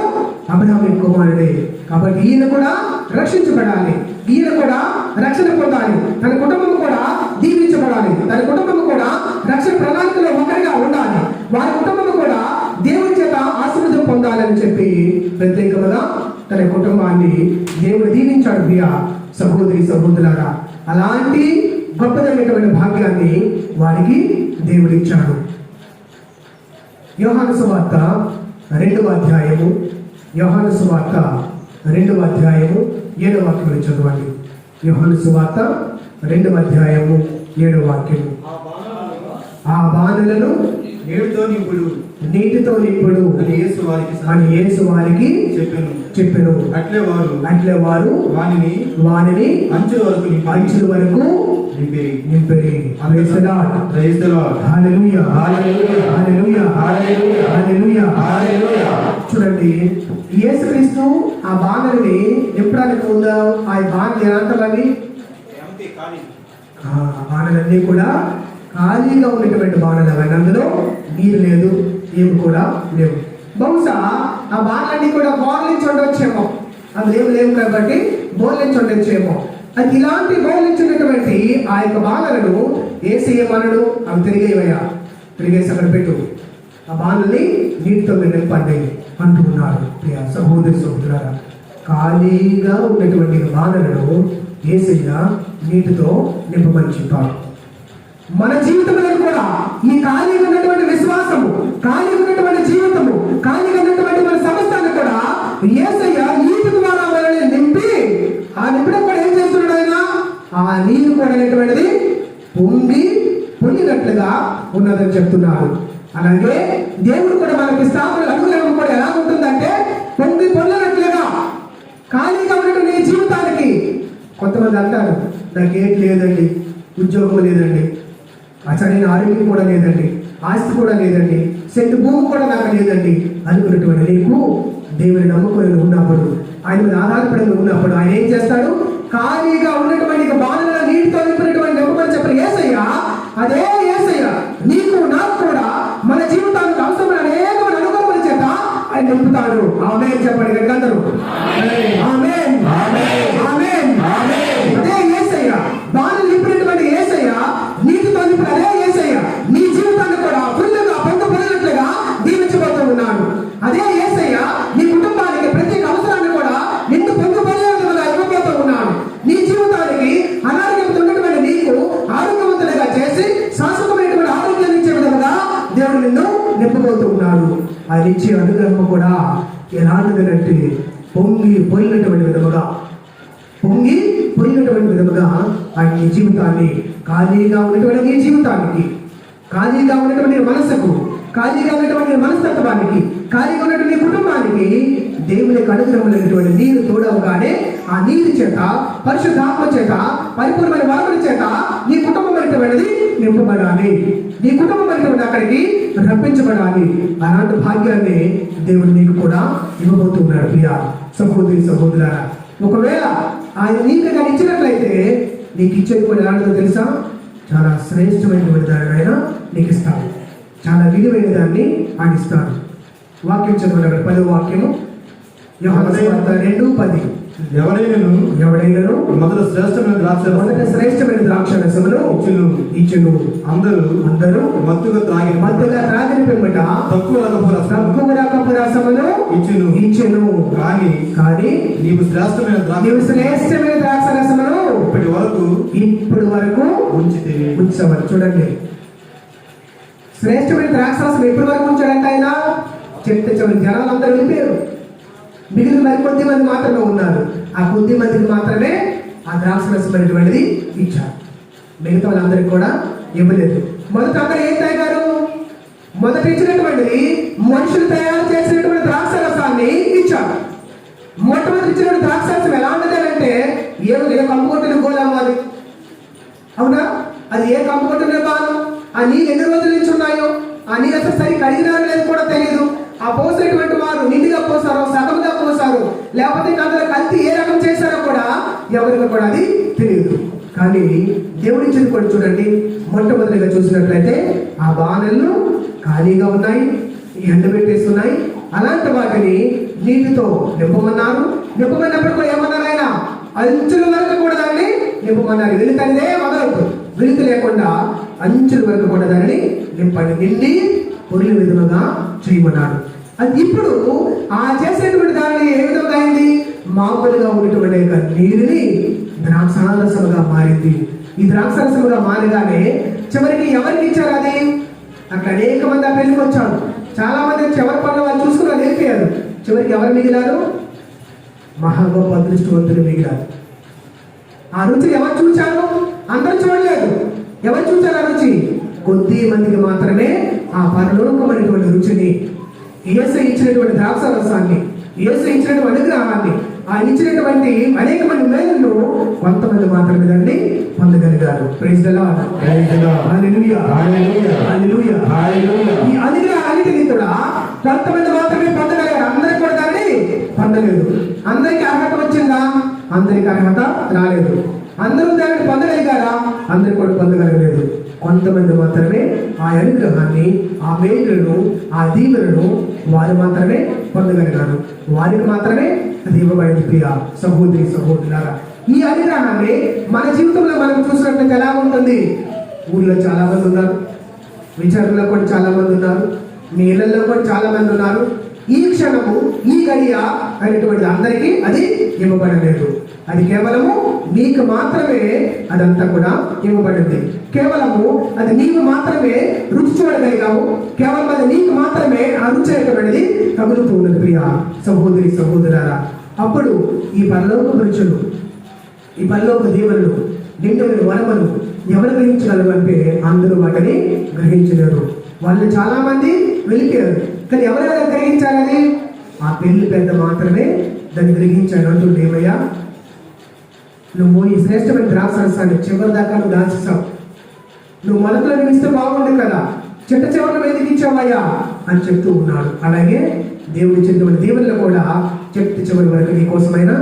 అబ్రహాము కుమారుడే. కాబట్టి ఈయన కూడా రక్షించబడాలి, ఈయన కూడా రక్షణ పొందాలి, తన కుటుంబం కూడా దీవించబడాలి, తన కుటుంబం కూడా రక్షణ ప్రణాళికలో ఒకరిగా ఉండాలి, వారి కుటుంబం కూడా దేవుని చేత ఆశీర్వాదం పొందాలని చెప్పి ప్రత్యేకంగా తన కుటుంబాన్ని దేవుడు దీవించాడు. ప్రియ సహోదరి సహోదరులారా, అలాంటి గొప్పదైనటువంటి భాగ్యాన్ని వారికి దేవుడు ఇచ్చాడు. యోహాను సువార్త 2వ అధ్యాయము, యోహాను సువార్త 2వ అధ్యాయము 7వ వాక్యం చదవండి. యోహాను సువార్త 2వ అధ్యాయము 7వ వాక్యము. ఆ బాణలను నీటితో నింపుడు అని యేసు వారికి చెప్పెను. అట్లే వారు వానిని అంచుల వరకు నింపిరి. Praise the lord. Hallelujah, hallelujah, hallelujah, hallelujah, hallelujah. చూడండి, యేసుక్రీస్తు ఆ బాణల్ని నింపడానికి ముందు ఆ బాణలు ఎలాంటివి? బాణలన్నీ కూడా ఖాళీగా ఉన్నటువంటి బాణలు అవన్నీ, అందులో నీరు లేదు, ఏమి కూడా లేవు. బహుశా ఆ బాణలన్నీ కూడా బోర్లించి ఉండొచ్చేమో, అందులో లేవు కాబట్టి బోర్లించి ఉండొచ్చేమో. అది ఇలాంటి బోర్లించినటువంటి ఆ యొక్క బాణలను ఏసేయమనడు, అవి తిరిగేసి అక్కడ పెట్టు, ఆ బాణల్ని నీటితో మీరు నింపండి అంటున్నారు. ప్రియ సహోదరి సహోదరులారా, ఖాళీగా ఉన్నటువంటి బాణలను యేసయ్య నీటితో నింపమని చెప్పాడు. మన జీవితంలో కూడా ఈ ఖాళీగా ఉన్నటువంటి విశ్వాసము, ఖాళీగా ఉన్నటువంటి జీవితము, ఖాళీగా ఉన్నటువంటి మన సమస్తాన్ని కూడా యేసయ్య నీటి ద్వారా మనల్ని నింపి, ఆ నింపడం కూడా ఏం చేస్తున్నాడు ఆయన? ఆ నీరు కూడా అనేటువంటిది పొంగినట్లుగా ఉన్నదని చెప్తున్నారు. అలాగే దేవుడు కూడా మనకి స్థాపన అనుగ్రహం కూడా ఎలా ఉంటుందంటే పొంగినట్లుగా ఖాళీగా ఉన్నటువంటి ఈ జీవితానికి. కొంతమంది అంటారు, నాకేంటి లేదండి, ఉద్యోగం లేదండి, సరైన ఆరోగ్యం కూడా లేదండి, ఆస్తి కూడా లేదండి, సెంటు భూమి కూడా నాకు లేదండి అనుకున్నటువంటి నీకు దేవుని నమ్ముకొని ఉన్నప్పుడు, ఆయన మీద ఆధారపడి ఉన్నప్పుడు ఆయన ఏం చేస్తాడు? ఖాళీగా ఉన్నటువంటి బాణల నీటితో నింపినటువంటి నింపమని చెప్పిన యేసయ్య, అదే యేసయ్య నీకు నాకు కూడా మన జీవితానికి అవసరమైన అనేకమైన అనుభవాల చేత ఆయన నింపుతాడు. ఆమేన్ చెప్పండి గంటలు. ఆమేన్, ఆమేన్. అదే యేసయ్య బాణలు నింపినటువంటి యేసయ్య, నీటితో నింపిన అదే యేసయ్య నీ జీవితాన్ని కూడా ఫుల్లుగా పొందుపడినట్లుగా దీవించబోతూ ఉన్నాడు. అదే యేసయ్య నీ కుటుంబానికి ప్రత్యేక అవసరాన్ని కూడా నిన్ను పొందుపడినట్లుగా ఇవ్వబోతూ ఉన్నాడు. నీ జీవితానికి అనారోగ్యంతో ఉన్నటువంటి నీకు ఆరోగ్యవంతులుగా చేసి శాశ్వతమైనటువంటి ఆరోగ్యాన్ని ఇచ్చే విధంగా దేవుడు నిన్ను నింపబోతూ ఉన్నాడు. ఆయన ఇచ్చే అనుగ్రహం కూడా ఎలాంటిదంటే పొంగిపోయినటువంటి విధముగా ఆయన నీ జీవితాన్ని, ఖాళీగా ఉన్నటువంటి నీ జీవితానికి, ఖాళీగా ఉన్నటువంటి మనసుకు, ఖాళీగా ఉన్నటువంటి మనస్తత్వానికి, ఖాళీగా ఉన్నటువంటి నీ కుటుంబానికి దేవునికి అనుగ్రహమైనటువంటి నీరు తోడవగానే ఆ నీరు చేత, పరిశుద్ధాత్మ చేత, పరిపూర్ణమైన వరముల చేత నీ కుటుంబం అనేటువంటిది నింపబడాలి, నీ కుటుంబం అనేటువంటి అక్కడికి రప్పించబడాలి. అలాంటి భాగ్యాన్ని దేవుడు నీకు కూడా ఇవ్వబోతున్నాడు. ప్రియ సహోదరి సహోదరులారా, ఒకవేళ ఆయన నీకు కానీ ఇచ్చినట్లయితే నీకు ఇచ్చేది కూడా ఎలాంటిదో తెలుసా? చాలా శ్రేష్టమైనటువంటి దాన్ని ఆయన నీకు ఇస్తాడు, చాలా విలువైన దాన్ని ఆయన ఇస్తాడు. వాక్యం చదవండి, 10వ వాక్యము, యోహాను సువార్త 2:10. ఎవడైనను మొదట శ్రేష్టమైన ద్రాక్షారసమును ఇచ్చును. అందరూ మత్తుగా త్రాగిన పిమ్మట తక్కువ రకపు రసమును ఇచ్చును. కానీ నీవు శ్రేష్టమైన ద్రాక్షారసమును ఇప్పటి వరకు ఉంచవని. చూడండి, శ్రేష్టమైన ద్రాక్షారసం ఎప్పటి వరకు ఉంచాడంటే ఆయన చెప్తే చివరి జనాలు అందరూ వెళ్ళిపోయారు. మిగిలిన మరి కొద్ది మంది మాత్రమే ఉన్నారు. ఆ కొద్ది మందికి మాత్రమే ఆ ద్రాక్షరసం అనేటువంటిది ఇచ్చారు, మిగతా వాళ్ళందరికీ కూడా ఇవ్వలేదు. మొదట అందరూ ఏం తాగారు? మొదట ఇచ్చినటువంటిది మనుషులు తయారు చేసినటువంటి ద్రాక్షరసాన్ని ఇచ్చారు. మొట్టమొదటి ఇచ్చినటువంటి ద్రాక్షరసం ఎలాంటిది అంటే ఏ కంపుకొట్టిన గోళం అది, అవునా? అది ఏ కంపుకొట్టిన బాను, ఆ నీళ్ళు ఎన్ని రోజుల నుంచి ఉన్నాయో, ఆ నీళ్ళు అసలు సరి కడిగినారో లేదు కూడా తెలియదు. ఆ పోసేటువంటి వారు నిండుగా పోసారో, సగంగా పోసారు, లేకపోతే అందులో కల్తీ ఏ రకం చేశారో కూడా ఎవరికి కూడా అది తెలియదు. కానీ దేవుడి ఇచ్చింది కూడా చూడండి, మొట్టమొదటిగా చూసినట్లయితే ఆ బాణలు ఖాళీగా ఉన్నాయి, ఎండబెట్టేసి ఉన్నాయి. అలాంటి వాటిని నీటితో నింపమన్నారు. నింపమన్నప్పుడు కూడా ఏమన్నారు ఆయన? అంచుల వరకు కూడా దాన్ని నింపమన్నారు. వెలుకనిదే మొదలవుతూ వెలుగు లేకుండా అంచుల వరకు కూడా దానిని నింపండి, నిండి పొరుల విధముగా చేయమన్నాడు. అది ఇప్పుడు ఆ చేసేటువంటి దానిని ఏ విధంగా అయింది? మామూలుగా ఉన్నటువంటి నీరుని ద్రాక్షారసముగా మారింది. ఈ ద్రాక్షారసముగా మారగానే చివరికి ఎవరికి ఇచ్చారు అది? అక్కడ అనేక మంది ఆ పెళ్లికి వచ్చారు. చాలా మంది చివరి పనులు వాళ్ళు చూసుకుని వాళ్ళు వెళ్ళిపోయారు. చివరికి ఎవరు మిగిలారు? మహా గొప్ప అదృష్టవంతులు మిగిలారు. ఆ రుచిని ఎవరు చూచారు? అందరూ చూడలేదు. ఎవరు చూచారు ఆ రుచి? కొద్ది మందికి మాత్రమే ఆ పరలోకమైనటువంటి రుచిని, యేసు ఇచ్చినటువంటి ద్రాక్షారసాన్ని, యేసు ఇచ్చినటువంటి అనుగ్రహాన్ని, ఆయన ఇచ్చినటువంటి అనేక మంది మేలును కొంతమంది మాత్రమే దాన్ని పొందగలిగారు. Praise the lord. హల్లెలూయా. ఈ అనుగ్రహాన్నిటిని కూడా కొంతమంది మాత్రమే పొందగలిగారు, అందరికీ కూడా దాన్ని పొందలేదు. అందరికీ అర్హత వచ్చిందా? అందరికీ అర్హత రాలేదు. అందరూ దాన్ని పొందగలిగారా? అందరూ కూడా పొందగలగలేదు. కొంతమంది మాత్రమే ఆ అనుగ్రహాన్ని, ఆ మేలులను, ఆ దీవెనను వారు మాత్రమే పొందగలిగారు. వారికి మాత్రమే అది ఇవ్వబడింది. ప్రియ సహోదరి సహోదరులారా, ఈ అనుగ్రహాన్ని మన జీవితంలో మనం చూసినట్లయితే ఎలా ఉంటుంది? ఊళ్ళో చాలా మంది ఉన్నారు, విచారణలో కూడా చాలా మంది ఉన్నారు, మీ ఇళ్లలో కూడా చాలా మంది ఉన్నారు. ఈ క్షణము, ఈ గడియ అనేటువంటి అందరికీ అది ఇవ్వబడలేదు. అది కేవలము నీకు మాత్రమే అదంతా కూడా ఇవ్వబడింది. కేవలము అది నీకు మాత్రమే రుచి చూడగలిగావు. కేవలం అది నీకు మాత్రమే ఆ రుచి అనేటువంటిది తగులుతూ ఉన్నది. ప్రియ సహోదరి సహోదరులారా, అప్పుడు ఈ పరలోక రుచులు, ఈ పరలోక దీవెనలు, నిండుని వరములు ఎవరు గ్రహించగలరు అంటే అందరూ వాటిని గ్రహించలేరు. వాళ్ళు చాలా మంది వెళ్ళిపోయారు, కానీ ఎవరైనా గ్రహించాలని ఆ పెళ్లి పెద్ద మాత్రమే దాన్ని గ్రహించాడు. అంటుంది, ఏమయ్యా నువ్వు ఈ శ్రేష్టమైన ద్రాక్షరసాన్ని చివరి దాకా నువ్వు దాచేసావు, నువ్వు మొదట్లో నువ్వు ఇస్తే బాగుంది కదా, చిట్ట చివరిలో ఎందుకు ఇచ్చావయ్యా అని చెప్తూ ఉన్నాడు. అలాగే దేవుడు ఇచ్చినటువంటి దీవెనలు కూడా చిట్ట చివరి వరకు నీ కోసమైన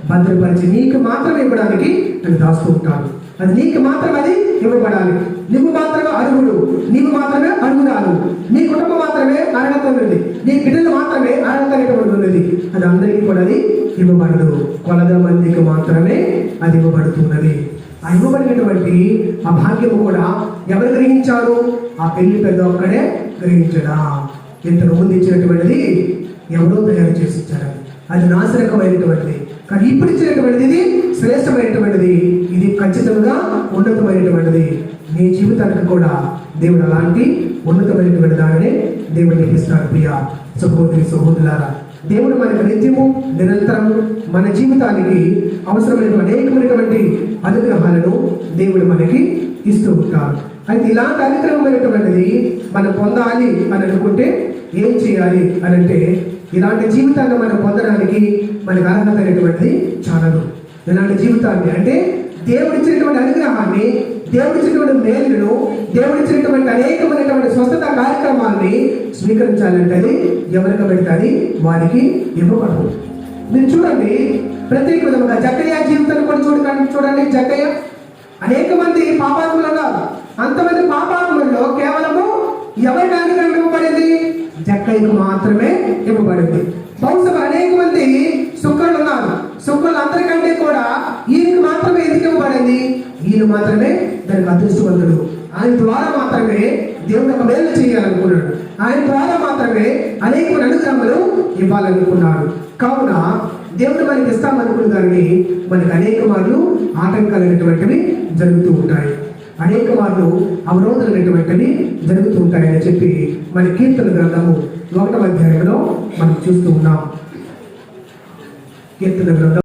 భద్రపరిచి నీకు మాత్రమే ఇవ్వడానికి నేను దాస్తూ ఉంటాను. అది నీకు మాత్రమే అది ఇవ్వబడాలి. నువ్వు మాత్రమే అర్హుడు, నీవు మాత్రమే అర్హురాలు, నీ కుటుంబం మాత్రమే అర్హత ఉన్నది, నీ బిడ్డలు మాత్రమే అర్హత అనేటువంటి ఉన్నది. అది అందరికీ కూడా అది ఇవ్వబడదు, కొలద మందికి మాత్రమే అది ఇవ్వబడుతున్నది. ఆ ఇవ్వబడినటువంటి ఆ భాగ్యము కూడా ఎవరు గ్రహించారు? ఆ పెళ్లి పెద్ద ఒక్కడే గ్రహించడా. ఇంతకు ముందు ఇచ్చినటువంటిది ఎవరో తయారు చేసి ఇచ్చారు, అది నాశనకమైనటువంటిది. కానీ ఇప్పుడు ఇచ్చినటువంటిది ఇది శ్రేష్టమైనటువంటిది, ఇది ఖచ్చితంగా ఉన్నతమైనటువంటిది. నీ జీవితానికి కూడా దేవుడు అలాంటి ఉన్నతమైనటువంటి దానిని దేవుడు నీకు ఇస్తాడు. ప్రియ సహోదరి సహోదరులారా, దేవుడు మనకు నిత్యము నిరంతరము మన జీవితానికి అవసరమైనటువంటి అనేకమైనటువంటి అనుగ్రహాలను దేవుడు మనకి ఇస్తూ ఉంటాడు. అయితే ఇలాంటి అనుగ్రహమైనటువంటిది మనం పొందాలి అని అనుకుంటే ఏం చేయాలి అని అంటే, ఇలాంటి జీవితాన్ని మనం పొందడానికి మనకు అర్హత అనేటువంటిది చాలదు. ఇలాంటి జీవితాన్ని అంటే దేవుడిచ్చినటువంటి అనుగ్రహాన్ని, దేవుడిచ్చినటువంటి మేలును, దేవుడిచ్చినటువంటి అనేకమైనటువంటి స్వస్థత కార్యక్రమాన్ని స్వీకరించాలంటే అది ఎవరికి పెడితే అది వారికి ఇవ్వబడదు. మీరు చూడండి, ప్రత్యేక విధంగా జక్కయ్య జీవితాన్ని కూడా చూడండి. జక్కయ్య అనేక మంది పాపాత్ములు ఉన్నారు. అంతమంది పాపాత్ములలో కేవలము ఎవరికి అనుగ్రహం ఇవ్వబడింది? జక్కయ్యకు మాత్రమే ఇవ్వబడింది. బహుశా అనేక మంది సుక్కలు ఉన్నారు. సుక్కలు అందరికంటే కూడా ఈయనకి మాత్రమే ఎందుకు ఇవ్వబడింది? ఈయన మాత్రమే దానికి అదృష్టవంతుడు. ఆయన ద్వారా మాత్రమే దేవుడు ఒక మేలు చేయాలనుకున్నాడు. ఆయన ద్వారా మాత్రమే అనేకమైన అనుగ్రహములు ఇవ్వాలనుకున్నాడు. కావున దేవుడు మనకి ఇస్తామనుకున్న దాన్ని మనకి అనేక మార్లు ఆటంకాలు అనేటువంటివి జరుగుతూ ఉంటాయి, అనేక మార్లు అవరోధాలు అనేటువంటివి జరుగుతూ ఉంటాయని చెప్పి మన కీర్తన గ్రంథము 1వ అధ్యాయంలో మనం చూస్తూ ఉన్నాం. కీర్తన గ్రంథం